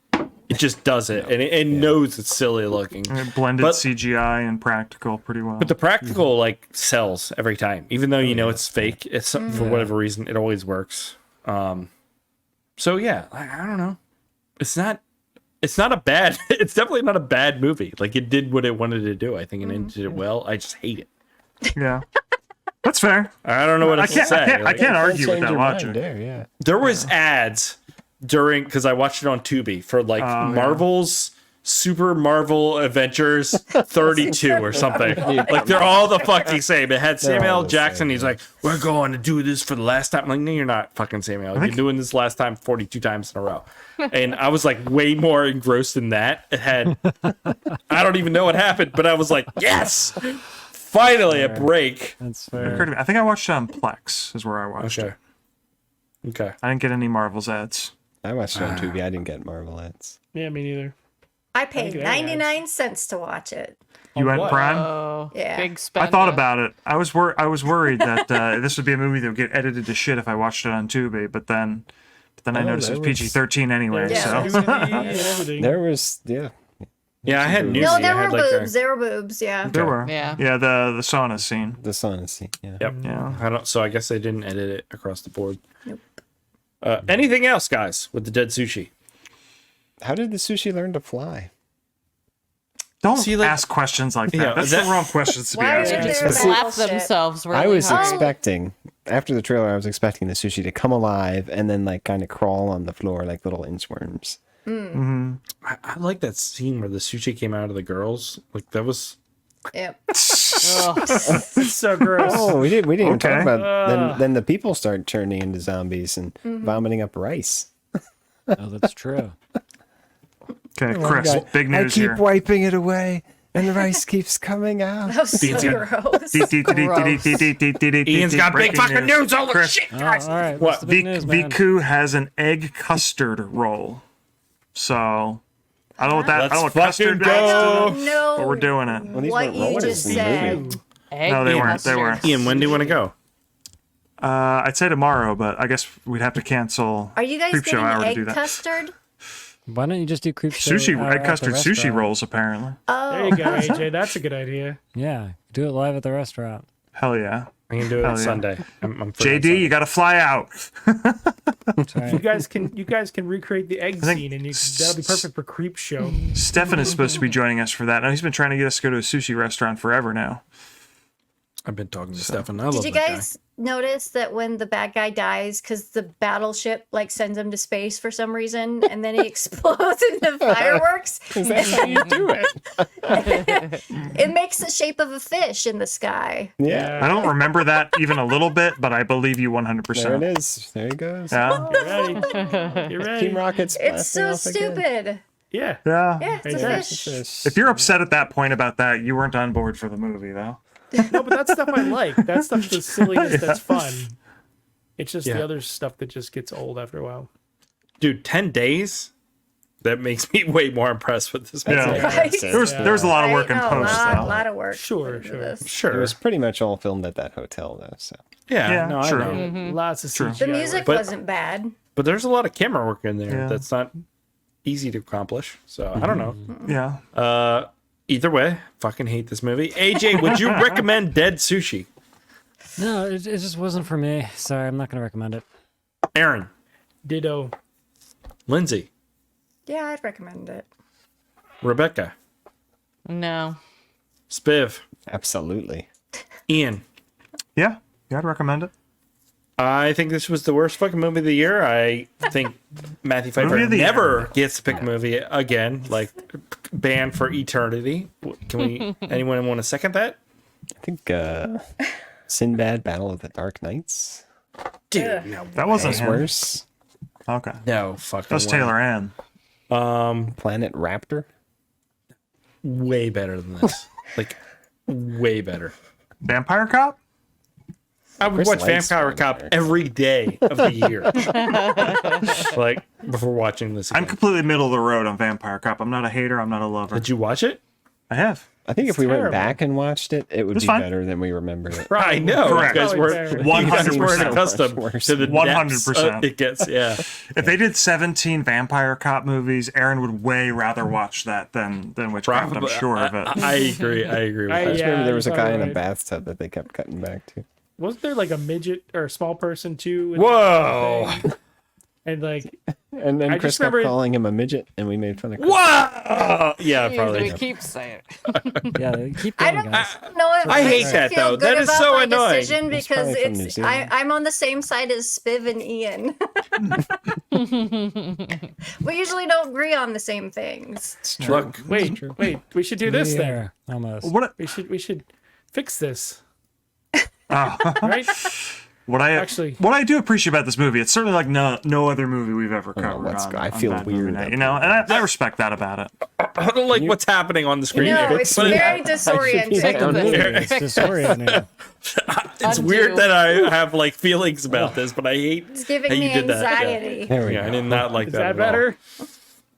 It just does it, and it knows it's silly looking. It blended But- CGI and practical pretty well. But the practical like sells every time, even though you know it's fake. It's for whatever reason it always works. So yeah, I don't know. It's not a bad. It's definitely not a bad movie. Like, it did what it wanted to do. I think it did it well. I just hate it. Yeah. That's fair. I don't know what I else to can't, say. I can't, I Like, can't argue with Change that your mind logic. there, yeah. there was ads during, because I watched it on Tubi, for like Marvel's Super Marvel Adventures 32 or something. Like, they're all the fucking same. It had Samuel all L. the Jackson. same, He's like, "We're going to do this for the last time." I'm like, "No, you're not, fucking Samuel. You're doing this last time 42 times in a row." And I was like way more engrossed in that. It had, I don't even know what happened, but I was like, yes, finally a break. That's Occurred fair. to me. I think I watched it on Plex is where I watched Okay. it. Okay. I didn't get any Marvel's ads. I watched it on Tubi. I didn't get Marvel ads. Yeah, me neither. I paid Okay, 99 cents to watch it. You went what? Prime? Oh, Yeah. big spend. I thought about it. I was worried that this would be a movie that would get edited to shit if I watched it on Tubi, but then I noticed it was there was- PG-13 anyway. Yeah. So Everything. There was, yeah. Yeah, I had news. No, there I had were like boobs. There were boobs, yeah. there were. Yeah. Yeah, the sauna scene. The sauna scene. Yeah. Yep. Yeah. I don't. So I guess they didn't edit it across the board. Nope. Anything else, guys, with the Dead Sushi? How did the sushi learn to fly? Don't See, like- ask questions like that. Yeah, That's that- the wrong questions to be Why are asking. there Slap battleship? themselves really I was hard. expecting, after the trailer, I was expecting the sushi to come alive and then like kind of crawl on the floor like little inchworms. I like that scene where the sushi came out of the girls. Like, that was. Yep. It's so gross. Oh, we didn't even talk Okay. about then the people start turning into zombies and vomiting up rice. Oh, that's true. Okay, Chris, big I news keep here. wiping it away and the rice keeps coming out. That was so gross. Ian's got big fucking news. Holy Chris. shit! Oh, all right. What? What's the big news, man? Viku has an egg custard roll. So I don't know what that. I don't know what Let's fucking custard go. means, No. but we're doing it. Well, these What weren't you rollers just in the said. movie. Egg No, they weren't. mustard. They weren't. Ian, when do you want to go? I'd say tomorrow, but I guess we'd have to cancel. Are you guys Creep Show getting hour to do egg that. custard? Why don't you just do creep show Sushi, at egg the custard sushi restaurant? rolls, apparently. There you go, AJ. That's a good idea. Yeah, do it live at the restaurant. Hell yeah. I can do it Hell on yeah. Sunday. I'm free on JD, Sunday. you got to fly out. Sorry. You guys can recreate the egg scene, and that'll be perfect for Creep Show. Stefan is supposed to be joining us for that. Now, he's been trying to get us to go to a sushi restaurant forever now. I've been talking to Stefan. I love Did you that guys notice that when the bad guy dies, because the battleship like sends him to space for some reason, and then he explodes into fireworks, That's how you do it. it makes the shape of a fish in the sky. Yeah. I don't remember that even a little bit, but I believe you 100%. There it is. There he goes. Yeah. Get ready. Get ready. Team Rocket's It's blasting so off again. stupid. Yeah. Yeah. Yeah, it's a Yeah. fish. If you're upset at that point about that, you weren't on board for the movie, though. No, but that's stuff I like. That stuff's the silliness that's fun. It's just Yeah. the other stuff that just gets old after a while. Dude, 10 days? That makes me way more impressed with this movie. Yeah. Right? There was a lot of work in Right? No, post, a though. lot of work. Sure, put into sure. this. It Sure. was pretty much all filmed at that hotel, though. So Yeah, Yeah, no, true. I know. Lots of True. CGI The music But- wasn't bad. But there's a lot of camera work in there Yeah. that's not easy to accomplish. So I don't know. Yeah. Either way, fucking hate this movie. AJ, would you recommend Dead Sushi? No, it just wasn't for me. Sorry, I'm not gonna recommend it. Aaron, Ditto. Lindsay, Yeah, I'd recommend it. Rebecca, No. Spiv, absolutely. Ian, Yeah. Yeah, I'd recommend it. I think this was the worst fucking movie of the year. I think Matthew Movie Pfeiffer of the never year. gets to pick a movie again, like banned for eternity. Can we? Anyone want to second that? I think Sinbad Battle of the Dark Knights Dude, no, That wasn't was him. worse. Okay. no fucking. That was way. Taylor Ann. Planet Raptor. Way better than this. Like, way better. Vampire Cop? I would Chris watch likes Vampire Vampire Cop Cop. every day of the year. Like, before watching this again. I'm completely middle of the road on Vampire Cop. I'm not a hater. I'm not a lover. Did you watch it? I have. I think if we went terrible. back and watched it, it would It's be fine. better than we remember it. I know. Correct. Because we're, Probably you guys 100%. weren't accustomed Worse. to the 100%. depths it gets. Yeah. If they did 17 Vampire Cop movies, Aaron would way rather watch that than Witchcraft. I'm sure of it. I agree. I agree with I that. just remember there was a you're guy probably in a right. bathtub that they kept cutting back to. Wasn't there like a midget or a small person too? in Whoa. the thing? And like, And then I Chris just kept remember- calling him a midget, and we made fun of Chris. Whoa. Yeah, We probably. keep saying. Yeah, keep I going, don't guys. know if I it hate makes me that, feel though. good That is about so my annoying. decision He's because probably from New it's Zealand. I'm on the same side as Spiv and Ian. We usually don't agree on the same things. Look, wait, we should do this then. Yeah, almost. What We should fix this. Oh. Right? what I Actually- what I do appreciate about this movie, it's certainly like no other movie we've ever covered. let's on, go. I on feel Bad Movie weird Night, up you know, and I respect that about it. I don't like what's happening on the screen. No, here. it's But very Take disorienting. a picture. It's disorienting. it's Undo. weird that I have like feelings about this, but I hate It's giving how you me did that. Yeah. anxiety. There we Yeah, I go. did not like Is that. that at all. better?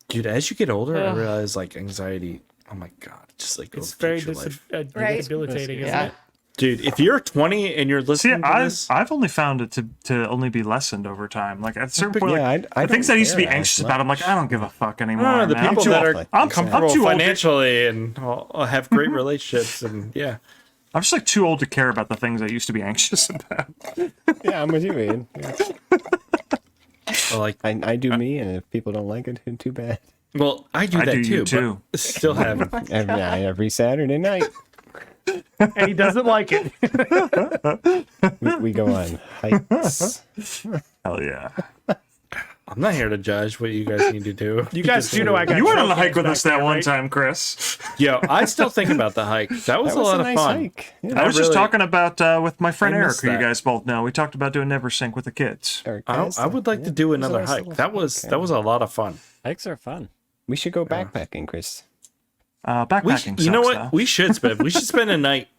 Dude? As you get older, I realize like anxiety. Oh my god, just like It's overtakes very your life. Right. debilitating, isn't Yeah. it? Dude, if you're 20 and you're See, listening to this, I've only found it to only be lessened over time. Like at a certain point, Yeah, like, I the things don't I used to be care as anxious about, I'm like, I don't give a fuck anymore. no, the man. people I'm that too are old- I'm comfortable too old to- financially and have great relationships and yeah. I'm just like too old to care about the things I used to be anxious about. Yeah, I'm with you, Ian. Like, I do me, and if people don't like it, too bad. well, I do I that do you too, too. but still have. Every Saturday night, And he doesn't like it. we go on hikes. Hell yeah! I'm not here to judge what you guys need to do. You guys do know I got You went on the trail hike with cams us back that there, one right? time, Chris. Yo, I still think about the hike. That was That a was lot a of nice fun. hike. Yeah. I was just really- talking about with my friend I Eric, missed who you that. guys both know. We talked about doing Neversink with the kids. Eric I has would like to yeah. do It was a another nice hike. little- That was okay. a lot of fun. Hikes are fun. We should go backpacking, Chris. Backpacking. You know sucks, what? though. We should spend. We should spend a night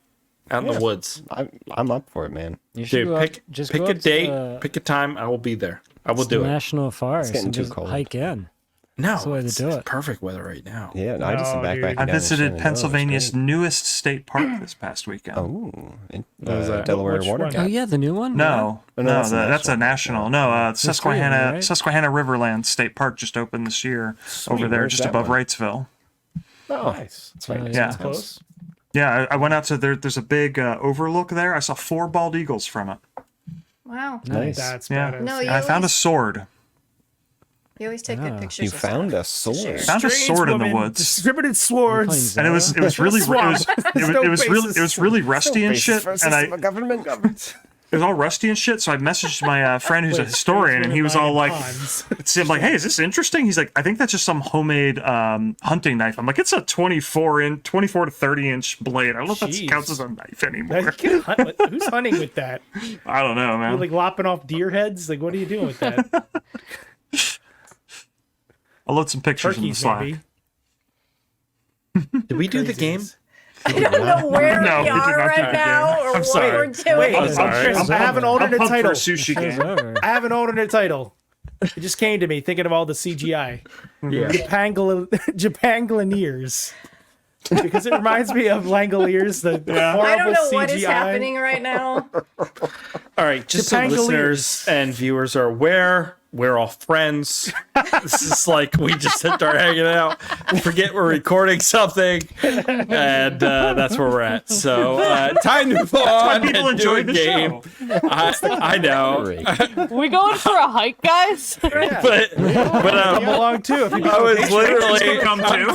out in the woods. I'm up for it, man. You should Dude, go up- pick just pick go a up to date, the- pick a time. I will be there. I will to the do it. National Forest getting and too just cold. hike in. No, That's the way to it's do it. perfect weather right now. Yeah, I did some No, dude. backpacking. I down in visited Shenandoah. It was Pennsylvania's great. newest state park this past weekend. Oh, was that? Delaware Which Water one? Gap. Oh yeah, the new one. No, Oh, no, no, that's a that's a national national. No, There's three of Susquehanna, them, right? Susquehanna Riverland State Park just opened this year over there, where's just that above one? Wrightsville. Oh, Nice. that's right. Yeah. Yeah. That's close. Yeah, I went out to there. There's a big overlook there. I saw 4 bald eagles from it. Wow. Nice. That's Yeah, badass. No, and you I found a always- sword. You always take good Ah. pictures. You of stuff. found a sword. Found a Strange sword in the woman woods. Distributed swords. And it was really Swamp. There's no it was really basis. rusty and shit. And I government. it was all rusty and shit. So I messaged my friend who's a historian, and he was all like, "It seemed like, hey, is this interesting?" He's like, "I think that's just some homemade hunting knife." I'm like, "It's a 24 to 30-inch blade. I don't know if that Jeez. counts as a knife anymore." Who's hunting with that? I don't know, You man. like lopping off deer heads? Like, what are you doing with that? I'll load some pictures in the Turkeys, Slack. maybe. Did we do the game? Craziness. I don't know where No, we we did are not do right the now or what sorry. we're doing. Wait, I'm sorry. I have an I'm alternate pumped for a title. sushi It's game. over. I have an alternate title. It just came to me thinking of all the CGI. Yeah. Japangolineers. Because it reminds me of Langoliers, the horrible I don't know CGI. what is happening right now. All right, just so Japangoliers. listeners and viewers are aware, we're all friends. This is like we just sit there hanging out, forget we're recording something, and that's where we're at. So time to move on people and do enjoy a the game. I know, We going for a hike, guys? but Come along too. If you I was literally Come too.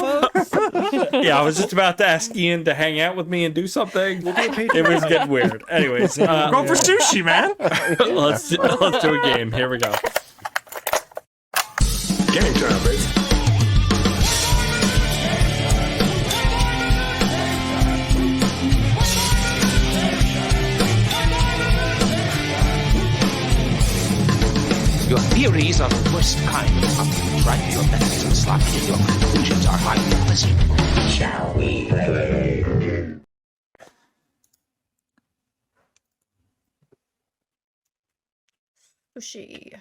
Yeah, I was just about to ask Ian to hang out with me and do something. It was getting weird. Anyways, Go for sushi, man. let's do a game. Here we go. Game time, baby. Your theories are the worst kind. Try your best and sloppy, and your conclusions are unpleasant. Shall we play? Sushi.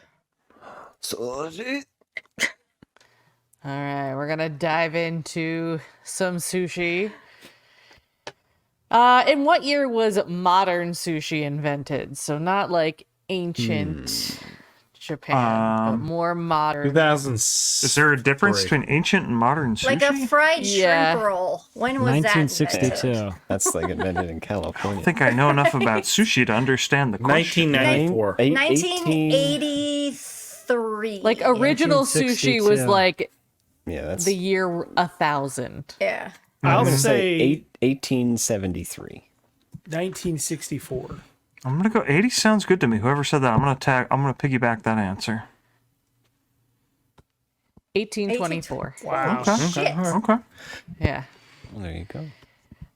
All right, we're gonna dive into some sushi. In what year was modern sushi invented? So not like ancient Japan, but more modern. 2006. Is there a difference between ancient and modern sushi? Like a fried Yeah. shrimp roll. When was that invented? 1962. That's like invented in I California. think I know enough about sushi to understand the question. 1994. 1983. Like original sushi was 1962. like Yeah, that's. the year 1000. Yeah. I'll I'm gonna say 1873. 1964. I'm gonna go 80. Sounds good to me. Whoever said that, I'm gonna piggyback that answer. 1824. Wow. Shit. Okay. Yeah. Well, there you go.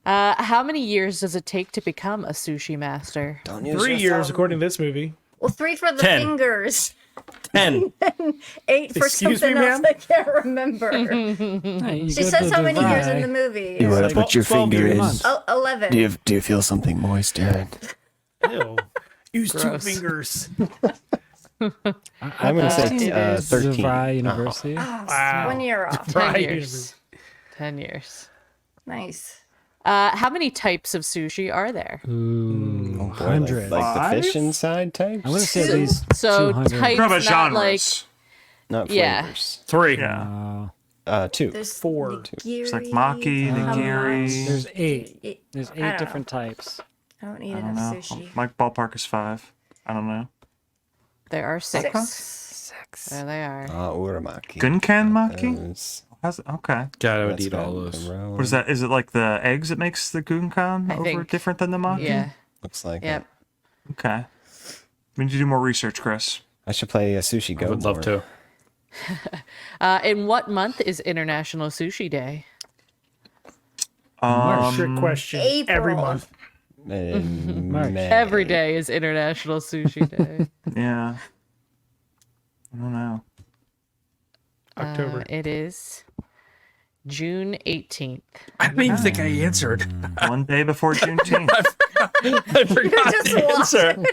How many years does it take to become a sushi master? Don't use 3 your years, thumb. according to this movie. Well, 3 for the 10. fingers. 10. 8 for Excuse me, something else ma'am? I can't remember. She says how many years in the movie. You want to put your 12 finger in? months. Oh, 11. Do you feel something moist, Darren? Ew. Use 2 Gross. fingers. I'm gonna say it is 13. DeVry University. Wow. 1 year off. 10 Right. years. 10 years. Nice. How many types of sushi are there? Ooh, Boy, 100. like the Five? fish inside types. I'm gonna say at least So 200. types, What about not like genres? Not yeah. flavors. 3. Yeah. 2. There's 4. nigiri, It's like maki, nigiri. There's 8. It- There's I 8 don't different types. I don't eat I don't enough know. sushi. My ballpark is 5. I don't know. there are 6. 6. There they are. Uramaki. Gunkan maki? Those- Okay. God, I would that's eat all got those. the rowan. What is that? Is it like the eggs that makes the gunkan I over think- different than the maki? Yeah. Looks like Yep. it. Okay. We need to do more research, Chris. I should play a sushi go. I would love more. to. In what month is International Sushi Day? Trick question. April. Every month. In March. May. Every day is International Sushi Day. Yeah. I don't know. October. It is June 18th. I didn't even think I answered. One day before Juneteenth. I forgot Just the answer.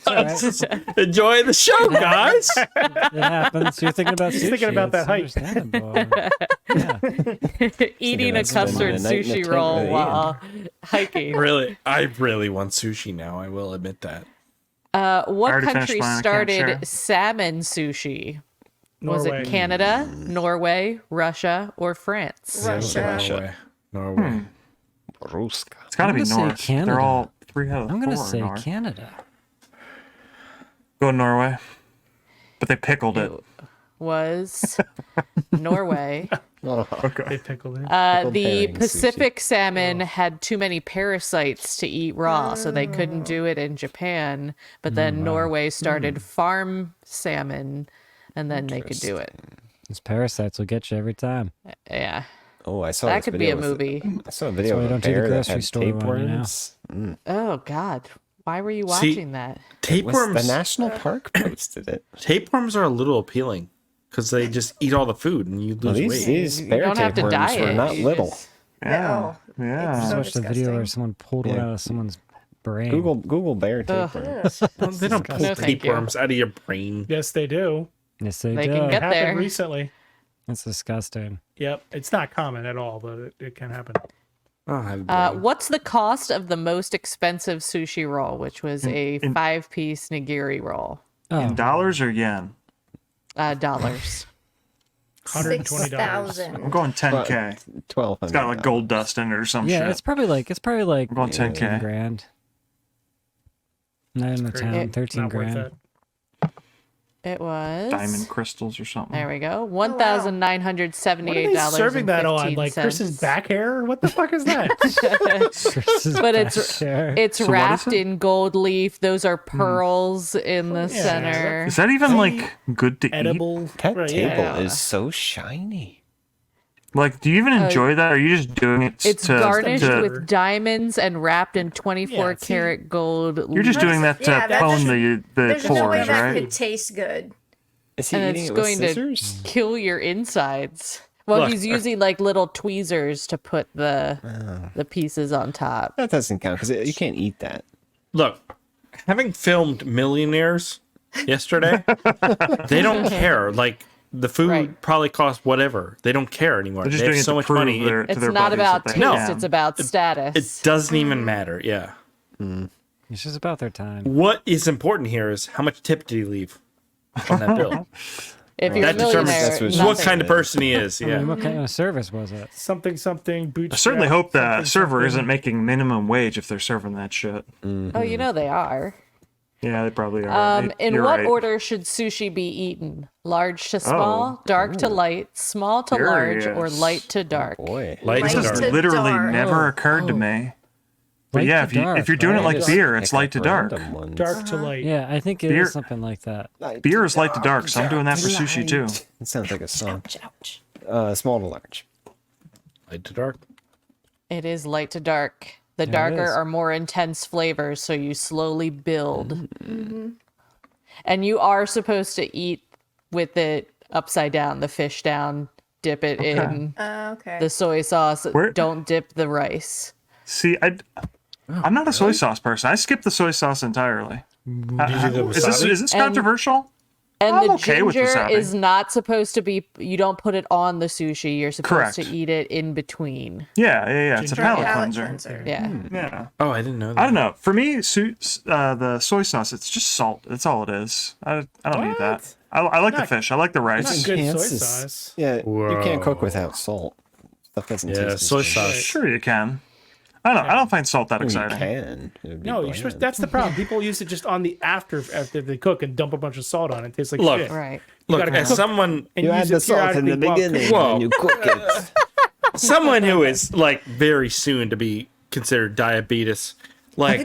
Alright. Just enjoy the show, guys. It happens. You're thinking about sushi. thinking about that It's hike. understandable. Yeah. Eating a about spending custard a night in a sushi tent roll with Ian. while hiking. Really, I really want sushi now. I will admit that. What already finished country mine, I can't started share. salmon sushi? Was Norway. it Canada, Norway, Russia, or France? Russia. Norway. Ruska. It's got to I'm be gonna say North. Canada. They're all 3 out of 4 I'm gonna are say North. Canada. Go Norway. But they pickled it. Was Norway. They pickled it. The herring sushi. Pacific salmon had too many parasites to eat raw, so they couldn't do it in Japan. But then Norway started farm salmon, and then they could do it. These parasites will get you every time. Yeah. Oh, I saw That this could be video a with- movie. I saw a video why of I a don't do the bear that grocery had store one, you know? tapeworms. Oh God, why were you See, watching that? Was the Tapeworms. national park posted it? Tapeworms are a little appealing because they just eat all the food and you Well, lose these weight. these You bear don't have to tapeworms diet. were not you little. just- Yeah. No. Yeah. It's I so watched a video where disgusting. someone pulled one out of someone's brain. Google bear tapeworms. They don't pull No, thank you. tapeworms out of your brain. Yes, they do. Yes, they, They do. can get Happened there. recently. That's disgusting. Yep. It's not common at all, but it can happen. Oh, I have a brain. What's the cost of the most expensive sushi roll, which was a in- 5-piece nigiri roll? Oh, In dollars or yen? Dollars. $120. 6,000. I'm going 10K. 1200. It's got like gold dust in it or some yeah, shit. it's probably like I'm going 10K. 10 grand. Not in the Crazy. town, 13 Not worth grand. it. It was diamond crystals or something. There we go. What $1,978. are they serving that on? Like Chris's back hair? What the fuck is that? But it's So what wrapped is it? in gold leaf. Those are pearls in the center. Is that even like good to eat? Edible. That Right, table yeah. is so shiny. Like, do you even enjoy that, or are you just doing it It's to, garnished to- with diamonds and wrapped in 24 Yeah, see- karat gold. You're just doing that to Yeah, that's- pone the There's no way pores, that right? could taste good. Is he and eating it's it with going scissors? to kill your insides. Well, Look, he's using like little tweezers to put the pieces on top. That doesn't count because you can't eat that. Look, having filmed Millionaires yesterday, they don't care. Like, the food Right. probably costs whatever. They don't care anymore. They're just They doing have it so to much prove money. to It's their not buddies about that taste, they can. it's about status. It doesn't even matter. Yeah. It's just about their time. What is important here is how much tip did he leave on that bill? If you're a That determines millionaire, what nothing. kind of person he is. I mean, Yeah. what kind of service was it? Something. Bootstrap, I certainly hope the something, server something. isn't making minimum wage if they're serving that shit. Oh, you know they are. Yeah, they probably are. In You're what right. order should sushi be eaten? Large to small, dark to light, small to large, or Curious. light to dark? Boy. Light This to has dark. to literally dark. never occurred to me. But Light yeah, to dark, if you're doing it right? like Just beer, it's Pick light to up dark. random ones. Dark to light. Yeah, I think it Beer- is something like that. Beer is light to dark, so I'm doing that for sushi too. It sounds like a song. Small to large. Light to dark. It is light to dark. The it darker is. are more intense flavors, so you slowly build. And you are supposed to eat with it upside down, the fish down, dip it in Okay. the soy sauce. Where- Don't dip the rice. See, I'm not a soy sauce person. I skip the soy sauce entirely. Is this And- controversial? And I'm the okay with ginger wasabi. is not supposed to be, you don't put it on the sushi. You're supposed to Correct. eat it in between. Yeah. It's a Ginger palate Palate cleanser. Yeah. Yeah. Oh, I didn't know that. I don't know. For me, the soy sauce, it's just salt. That's all it is. I don't need that. I like the fish. I like the Not rice. good soy Chances- sauce. Yeah, you can't cook Whoa. without salt. Stuff doesn't Yeah, taste soy as good. sauce. Sure, you can. I don't think salt that You exciting. can. It would be No, bland. that's the problem. People use it just on the after they cook and dump a bunch of salt on it. It tastes like Look, shit. Right. Look, gotta as cook- someone And You use add it the salt in the periodically while beginning cooking. Whoa. and you cook it. someone who is like very soon to be considered diabetes, like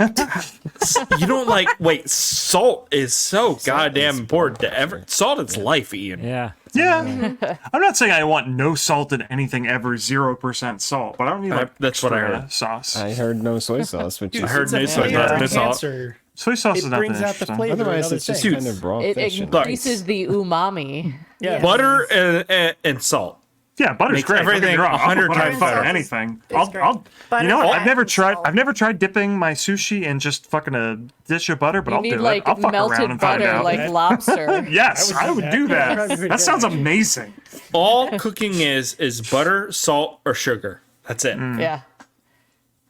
you don't like. Wait, salt is so goddamn important to ever. Salt is life, Ian. Yeah. Yeah. I'm not saying I want no salt in anything ever, 0% salt, but I don't need like That's what I extra heard. sauce. I heard no soy sauce, which I is heard It's a no soy flavor sauce, no salt. enhancer. Soy sauce is It not brings that out the interesting. flavor. otherwise Another it's just thing. kind of raw It fish. increases the umami. Yeah. Butter and salt. Yeah, butter's Makes great. Don't get me everything wrong. I'll put 100 butter times in butter better. anything. It's great. You Butter, know what? fat, I've never tried dipping my sushi in just fucking a dish of butter, but You I'll need do like it. I'll fuck around melted and find butter, out. like lobster. Yes, I would do that. That'd be That sounds good. amazing. All cooking is butter, salt, or sugar. That's it. Yeah.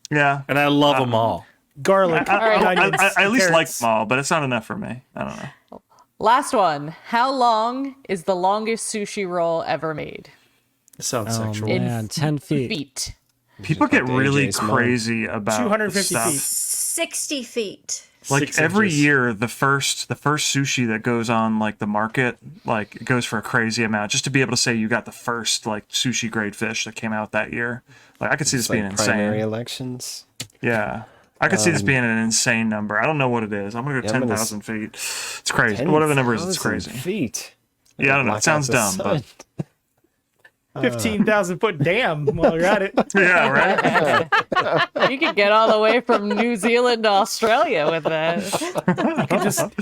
Yeah. And I love them all. Garlic, onions, I at least like carrots. them all, but it's not enough for me. I don't know. Last one. How long is the longest sushi roll ever made? It sounds Oh sexual. man, 10 feet. Feet. People get to really AJ Small. crazy about 250 stuff. feet. 60 feet. Like 6 every inches. year, the first sushi that goes on like the market, like it goes for a crazy amount. Just to be able to say you got the first like sushi grade fish that came out that year, like I could see this It's like being primary insane. elections. Yeah, I could see this being an insane number. I don't know what it is. I'm gonna go Yeah, I'm gonna 10,000 feet. It's crazy. Whatever the number is, it's 10,000 crazy. feet. Yeah, I don't know. It Block sounds out dumb, the but sun. 15,000 foot dam while you're at it. yeah, right. You could get all the way from New Zealand to Australia with that.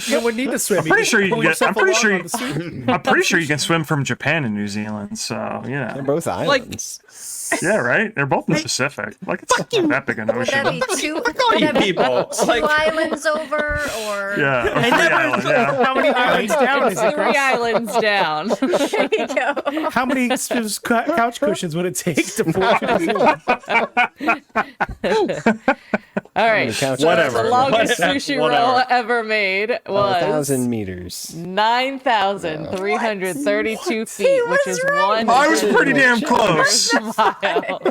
You would need to swim. Pretty sure you pull can get. yourself I'm pretty along sure. on the suit. I'm pretty sure you can swim from Japan and New Zealand. So They're yeah, both islands. yeah, right. They're both in the Pacific. Like it's not that big an Would that ocean. be two, You would that be people. two Like, islands over or Yeah, or three islands, yeah. How many islands down is it? 3 islands down. there you go. How many couch cushions would it take to pull? All right. Couch Whatever. The longest Whatever. sushi Whatever. roll ever made was 1,000 meters. 9,332 feet, which is one. I was pretty damn close. mile.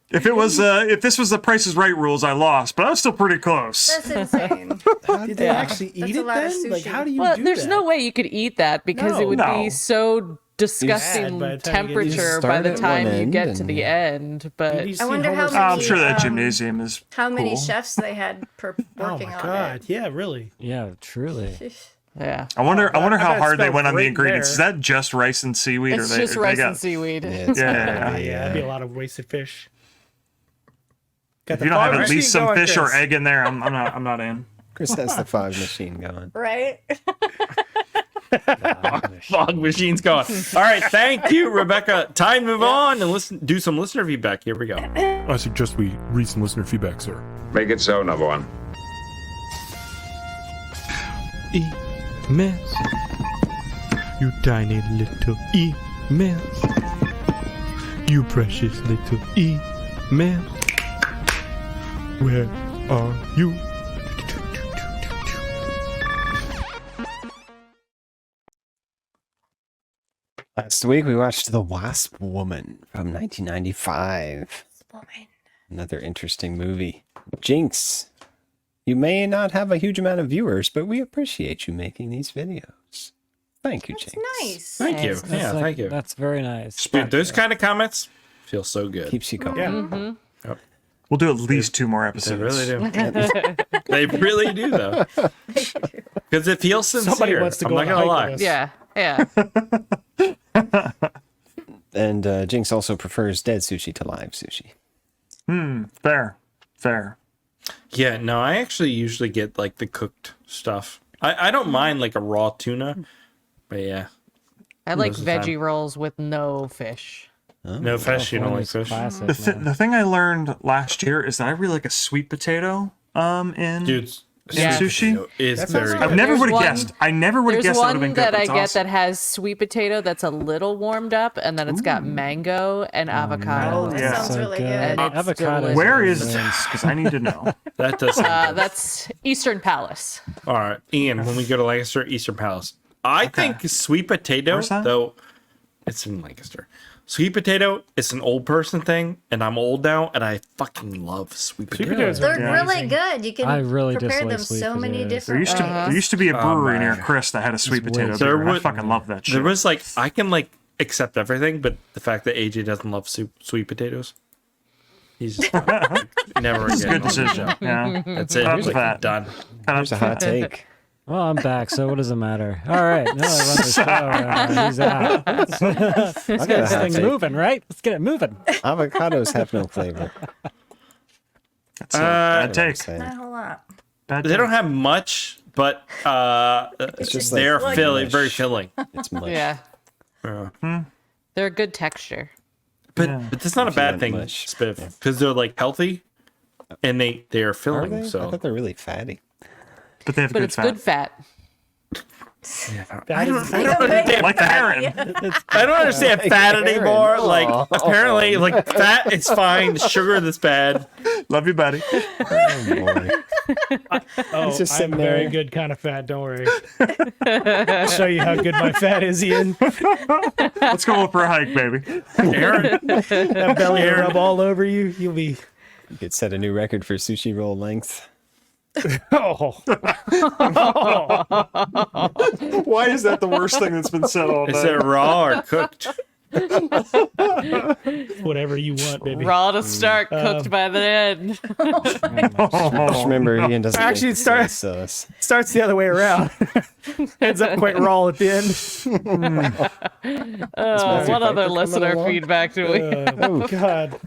It If this was the Price is Right rules, I lost, but I was still pretty close. That's insane. Did they actually eat That's a it lot of then? Like, sushi. how do you Well, do there's that? no way you could eat that because it would No. be so disgusting by the time you get- temperature You by start the at time one you end get to and- the end. But You've I seen wonder how Homer's- many. I'm sure that um, gymnasium is How many cool. chefs they had working Oh my on god! it. Yeah, really. Yeah, truly. yeah, I wonder I how bet it hard they smelled went on the great ingredients. Is there. that just rice and seaweed, it's or just they rice got, and seaweed. Yeah, it's Yeah, gotta be, Yeah, that'd be a lot of wasted fish. Got If the you don't have fog at least machine some going, fish or Chris. egg in there, I'm not in. Chris has the fog machine going. Right? Fog machine's going. All right, thank you, Rebecca. Time to move on and do some listener feedback. Here we go. I suggest we read some listener feedback, sir. Make it so, number one. Emails. You tiny little emails. You precious little emails. Where are you? Last week we watched The Wasp Woman from 1995. Another interesting movie. Jinx, you may not have a huge amount of viewers, but we appreciate you making these videos. Thank you, That's Jinx. nice. Thank you. That's Yeah, like- thank you. That's very nice. Dude, those kind of comments feel so good. Keeps you going. Yeah. We'll do at least 2 more They episodes. really do. They really do, though. Because it feels sincere. Somebody wants to I'm go not on a gonna hike lie. with us. Yeah, yeah. And Jinx also prefers dead sushi to live sushi. Fair. Yeah, no, I actually usually get like the cooked stuff. I don't mind like a raw tuna, but yeah, I like Most of the time. veggie rolls with no fish. no fish. You don't like California's fish, classic, man. The thing I learned last year is that I really like a sweet potato in dude. Yeah. sushi. Is That sounds very good. I good. never There's would have one- guessed. I never would have There's guessed that would have one been good. that but I it's get awesome. that has sweet potato that's a little warmed up, and then it's got mango and avocado. Oh, That yeah. sounds So really good. good. And it's Avocado. delicious. Where is this? Because I need to know. That does. Sound good. That's Eastern Palace. All right, Ian. When we go to Lancaster, Eastern Palace, I think sweet potato Where's that? though. It's in Lancaster. Sweet potato is an old person thing, and I'm old now, and I fucking love sweet potato. potatoes They're are really amazing. good. You can I really prepare dislike them sweet so many potatoes. different There used to be a brewery near man. Chris that had a sweet way potato too There beer. I would- fucking love that shit. There was like I can like accept everything, but the fact that AJ doesn't love sweet potatoes, he's just never again. It's a good on the decision. show. Yeah. That's it. Up He's to like, that. done. Here's a hot take. Well, I'm back, so what does it matter? All right, now I run the show. He's out. Let's I'll get get a this hot thing take. moving, right? Let's get it moving. Avocados have no flavor. That's a bad That's what I'm take. saying. Not a whole lot. Bad They take. don't have much, but just they're like filling, mush. very filling. It's mush. Yeah. Yeah. They're a good texture. But that's not a bad want thing, mush. Spiff, because they're like healthy, and they are Are filling. they? I So thought they're really fatty. But they have But good it's fat. good fat. I don't understand Like the heron. I don't understand fat anymore. Like apparently, like fat is fine. Sugar that's bad. Love you, buddy. Oh boy. Oh, He's just I'm sitting very there. good kind of fat. Don't worry. I'll show you how good my fat is, Ian. Let's go for a hike, baby. Aaron, That belly will rub all over you. You'll be. You could set a new record for sushi roll length. Oh, Why is that the worst thing that's been said all is day? it raw or cooked? whatever you want, baby. Raw to start, cooked by the end. Just remember, Ian doesn't. Actually, make it starts- sauce. Starts the other way around. Ends up quite raw at the end. What other coming listener along? feedback do we? Oh God.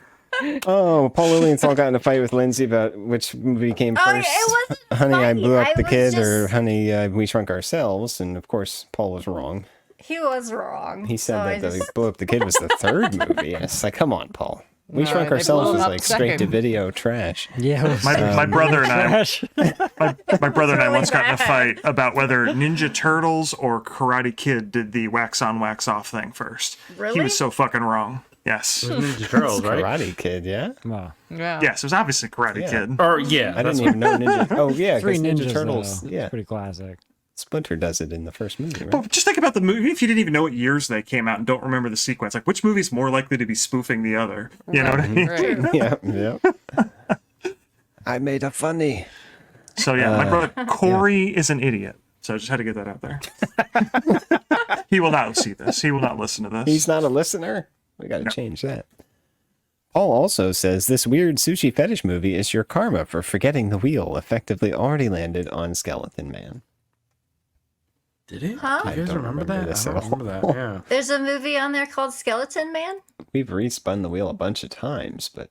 Oh, Paul Lilienthal got in a fight with Lindsay about which movie came Oh, first. it wasn't Honey, I funny. Blew Up I the was Kid, or just- Honey, We Shrunk Ourselves. And of course, Paul was wrong. He was wrong. He said so I that just- the Blew Up the Kid was the third movie. And it's like, come on, Paul. We No, Shrunk they Ourselves blew was up like straight to second. video trash. Yeah, it was My brother and I, trash. my brother and I really once got in a bad. fight about whether Ninja Turtles or Karate Kid did the wax on, wax off thing first. He Really? was so fucking wrong. Yes. Ninja Turtles, right? Karate Kid, yeah? Wow. Yeah. Yes, it was obviously Karate Yeah. Kid. Or yeah, I that's didn't even know Ninja. Oh, yeah, Three because Ninjas, Ninja Turtles. though. Yeah. Pretty classic. Splinter does it in the first movie, right? But just think about the movie. Even if you didn't even know what years they came out and don't remember the sequence, like which movie's more likely to be spoofing the other? You know what I mean? Right. Yeah. I made a funny. So yeah, my brother Corey is an idiot. So I just had to get that out there. He will not see this. He will not listen to this. He's not a listener. We got to change that. Paul also says this weird sushi fetish movie is your karma for forgetting the wheel effectively already landed on Skeleton Man. Did it? Huh? Do you guys don't remember remember that? this I at don't remember all. that. Yeah. There's a movie on there called Skeleton Man. We've respun the wheel a bunch of times, but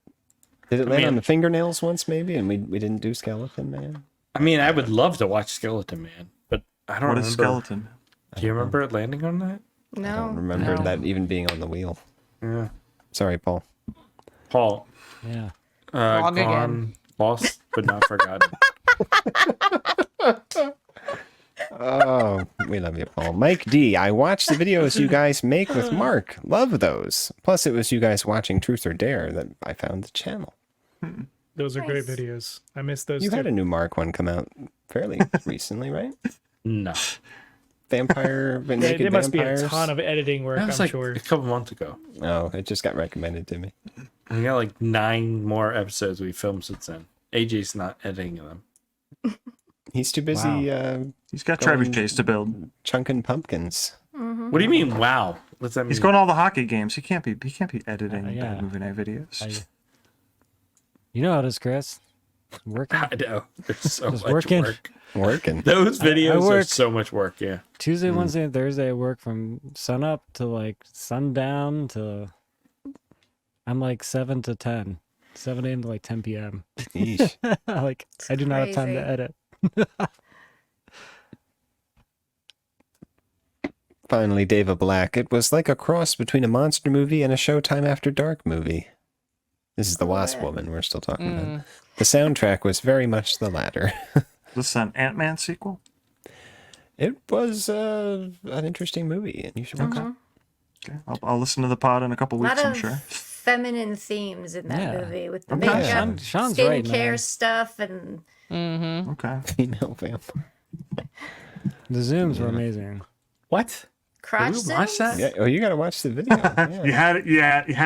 did it land on the fingernails once maybe and we didn't do Skeleton Man? I mean, I would love to watch Skeleton Man, but I don't What remember. is skeleton? Do you remember it landing on that? I No. don't remember that even being on the wheel. Yeah. Sorry, Paul. Paul. Yeah. Wrong again. Gone, lost, but not forgotten. Oh, we love you, Paul. Mike D, I watched the videos you guys make with Mark. Love those. Plus, it was you guys watching Truth or Dare that I found the channel. Those are great Nice. videos. I missed those You too. had a new Mark one come out fairly recently, right? No. Vampire, There naked must be vampires. a ton of editing work, That was I'm like sure. a couple months ago. Oh, it just got recommended to me. We got like 9 more episodes we filmed since then. AJ's not editing them. He's too busy He's got Going- trebuchets to build. chunking pumpkins. What do you mean? Wow. What's that mean? He's going to all the hockey games. He can't be editing yeah. bad movie night videos. You know how it is, Chris. Working. I know. There's so Just much working. work. Working. Those videos are work. so much work. Yeah. Tuesday, Wednesday, and Thursday I work from sun up to like sundown to I'm like 7 to 10. 7 a.m. to like 10 p.m. Yeesh. Like I do not have time to crazy. edit. Finally, Dava Black. It was like a cross between a monster movie and a Showtime After Dark movie. This is the Wasp Woman we're still talking about. The soundtrack was very much the latter. This is an Ant-Man sequel? It was an interesting movie, and you should watch it. Okay. I'll listen to the pod in a couple A lot weeks, I'm of sure. feminine themes in that Yeah. movie with the Okay. makeup, Sean's skincare right, man. stuff, and Okay. Female vampire. The zooms were amazing. What? crotch Did we watch zooms? that? Yeah, oh, you got to watch the video. Yeah. You had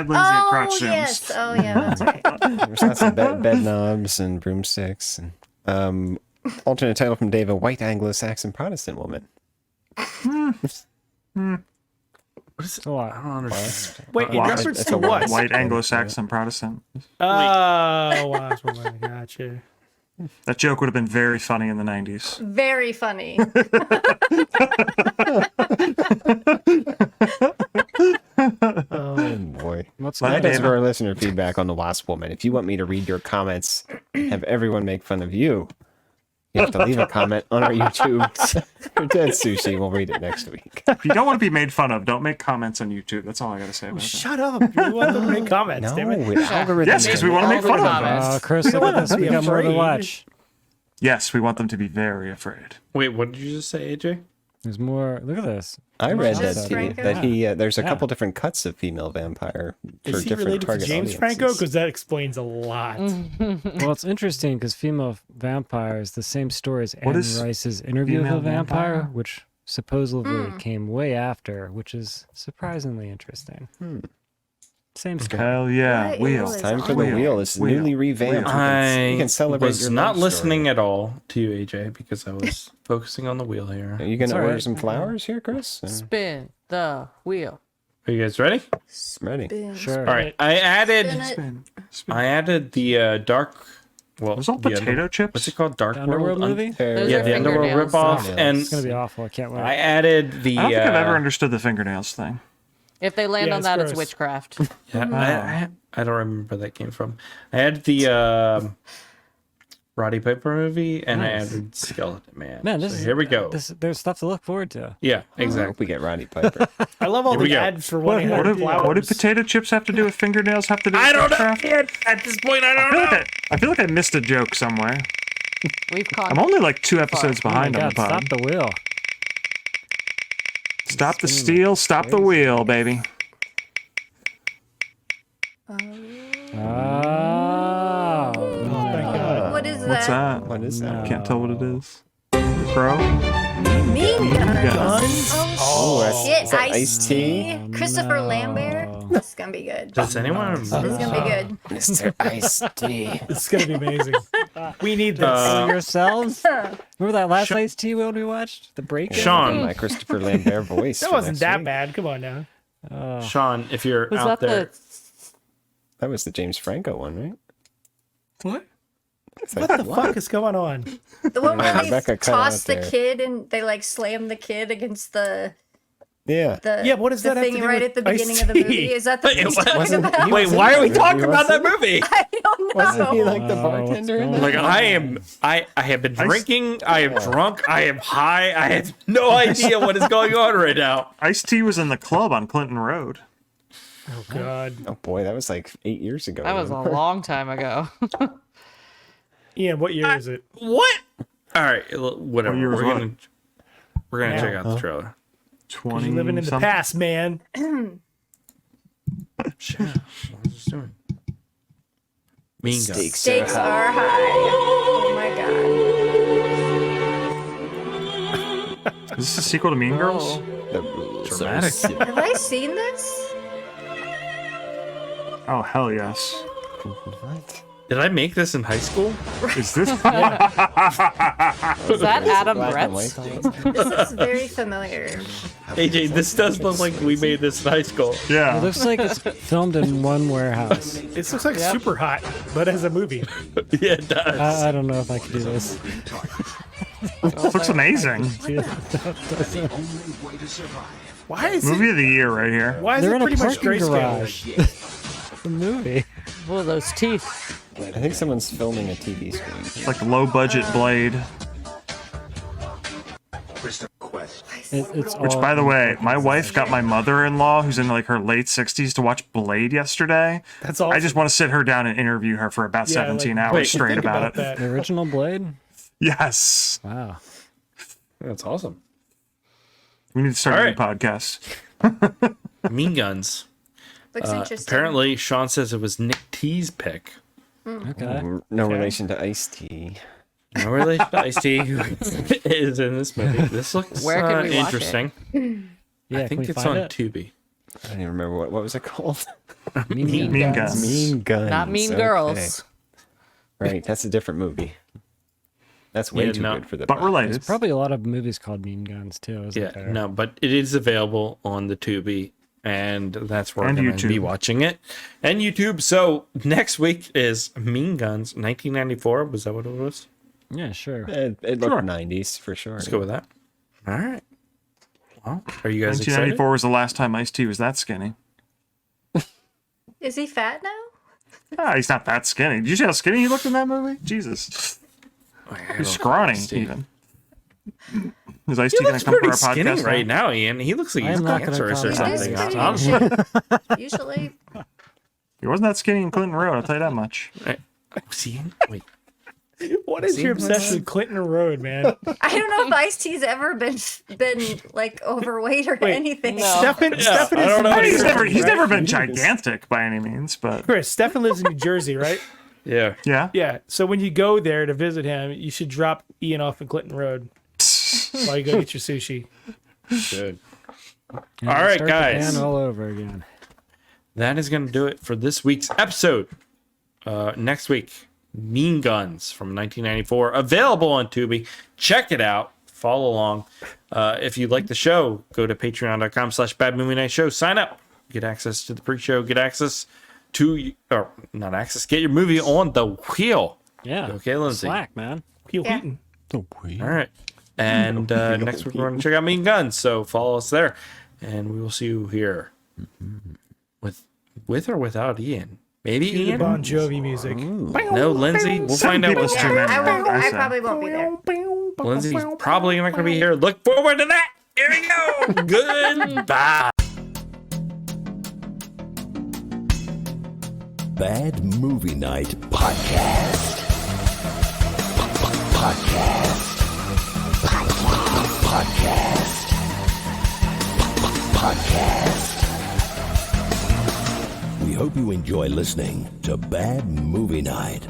Lindsay at crotch Oh zooms. yes, oh yeah, that's right. There's lots of bed knobs and broomsticks. And alternate title from Dave: A White Anglo-Saxon Protestant Woman. What is it? A lot. I don't understand. Wait, in Wow. reference It's to a what? White Anglo-Saxon Protestant. Oh, Wasp Woman. Gotcha. That joke would have been very funny in the 90s. Very funny. Oh boy. What's Like That good? is David. for our listener feedback on the Wasp Woman. If you want me to read your comments, have everyone make fun of you, you have to leave a comment on our YouTube for Dead Sushi. We'll read it next week. If you don't want to be made fun of, don't make comments on YouTube. That's all I got to say about that. Shut up. You want them to make comments, No, damn it. with algorithms. Yes, because we want to make fun of them. Comments. Oh, Chris, look at this. We be got more to afraid. watch. Yes, we want them to be very afraid. Wait, what did you just say, AJ? There's more. Look at this. I read James that Franco? that he there's a Yeah. couple different cuts of female vampire for Is he different related to target James audiences. Franco? Because that explains a lot. Well, it's interesting because female vampire is the same story as What Anne is Rice's Interview with female a Vampire, vampire? which supposedly came way after, which is surprisingly interesting. Same story. Hell yeah. What Wheel. is Time for the Wheel. wheel. It's Wheel. newly revamped. I You can celebrate was your not love listening story. at all to you, AJ, because I was focusing on the wheel here. Are you gonna all order right. some flowers here, Chris? Spin the wheel. Are you guys ready? I'm ready. Sure. All right. I added Spin the dark. Well, Those all the potato chips? What's it called? Dark The Underworld World? movie? Those Yeah, are the Underworld fingernails. ripoff, Yeah, and It's gonna be awful. I can't wait. I added the. I don't think I've ever understood the fingernails thing. If they land Yeah, on it's that, it's gross. witchcraft. Yeah, I don't remember where that came from. I added the Roddy Piper movie, and I added Skeleton Man. Man, this So is here we go. There's stuff to look forward to. Yeah, I hope exactly. we get Roddy Piper. I love all Here we the go. ads for wanting What to did, what did potato chips have to do with fingernails? Have to do with I don't know. witchcraft? Yet. At this point, I I don't feel, know. like I feel like I missed a joke somewhere. We've caught. I'm only like 2 episodes Oh my behind on God! the pod. Stop the wheel. Stop the steal, stop the wheel, baby. Oh. What is What's that? that? What is that? Can't tell what it is. Crow. Mean Guns. Guns? Oh, shit. is that Ice-T. Oh, Christopher no. Lambert. This is gonna be good. Does anyone This is gonna be good. Mr. Ice-T. It's gonna be amazing. We need this. For yourselves? Remember that last Ice-T one we watched? The break? Sean, My Christopher Lambert voice. That for wasn't next that week. bad. Come on now. Sean, if you're Was out that there, That was the James Franco one, right? What? What the fuck is going on? The one where they Rebecca cut toss out the there. kid and they like slam the kid against the Yeah. Yeah, what does the that have to thing do right with at the beginning of the Ice-T? movie? Is that the thing he's talking wasn't- about? he wait, wasn't why are we there, talking he about that wasn't- movie? I don't know. Wasn't he like the Wow, bartender in what's that? Like I have been drinking, I am drunk, I am high, I have no idea what is going on right now. Ice-T was in the club on Clinton Road. Oh God. Oh boy, that was like 8 years ago. That was a long time ago. Ian, what year is it? What? All right, whatever. What year was We're gonna Yeah. check out the trailer. 20 You're living in the something. past, man. Shit, what is this doing? Mean Guns. Stakes Stakes are high. Oh my god. Is this a sequel to Mean Girls? The rules are Dramatic. simple. Have I seen this? Oh, hell yes. What? Did I make this in high school? Is this? Was that Adam Black and white Brett? things? This is very familiar. AJ, this does look like we made this in high school. It Yeah. looks like it's filmed in one warehouse. This looks like Super Hot, but as a movie. Yeah, it does. I don't know if I could do this. This looks amazing. Why is Movie it? of the year right here. Why is They're it in a pretty much parking grayscale? garage. It's a movie. Oh, those teeth. I think someone's filming a TV screen. It's like low budget Blade. It's Which, all- by the way, my wife got my mother-in-law, who's in like her late 60s, to watch Blade yesterday. That's all. I just want to sit her down and interview her for about 17 hours wait, straight think about it. that. the original Blade. Yes. Wow. That's awesome. We need to start All a right. new podcast. Mean Guns. Looks interesting. Apparently, Sean says it was Nick T's pick. Okay. No relation to Ice-T. No relation to Ice-T, who is in this movie. This looks Where can we watch it? interesting. Yeah, I think can we it's find on it? Tubi. I don't even remember what was it called. Mean Mean Guns. Guns. Mean Guns. Not Mean okay. Girls. Right, that's a different movie. That's way Yeah, too no. good for the. But podcast. related. There's probably a lot of movies called Mean Guns too. Isn't Yeah, there? no, but it is available on the Tubi, and that's where And we're going to be YouTube. watching it. And YouTube. So next week is Mean Guns, 1994. Was that what it was? Yeah, sure. It looked 90s for sure. Let's go with that. All right. Well, are you guys excited? 1994 was the last time Ice-T was that skinny. Is he fat now? Ah, he's not that skinny. Did you see how skinny he looked in that movie? Jesus. He's scrawny, even. Is Ice-T He going looks to come for pretty our skinny podcast right now? now, Ian. He looks like I he's am not gonna cancerous or comment He something. is pretty usually. He wasn't that skinny in Clinton Road, I'll tell you that much. See, wait. What is your obsession with Clinton Road, man? I don't know if Ice-T's ever been like overweight or anything. Stefan, Stefan I is don't know. I mean, he's never right? been gigantic by any means, but Chris, Stefan lives in New Jersey, right? Yeah. yeah. Yeah. So when you go there to visit him, you should drop Ian off in Clinton Road while you go get your sushi. Good. And All right, start the guys. band all over again. That is going to do it for this week's episode. Next week, Mean Guns from 1994, available on Tubi. Check it out. Follow along. If you like the show, go to patreon.com/badmovienightshow. Sign up. Get access to the pre-show. Get access to, or not access, get your movie on the wheel. Yeah. Okay, Lindsay. Slack, man. Peel Yeah. Heaton. All right. And next week, we're going to check out Mean Guns. So follow us there. And we will see you here with or without Ian. Maybe Cue the Ian? Bon Jovi music. No, Lindsay. We'll find out. people's too many. I say. probably won't be there. Lindsay's probably not going to be here. Look forward to that. Here we go. Goodbye. Bad Movie Night Podcast. Podcast. We hope you enjoy listening to Bad Movie Night.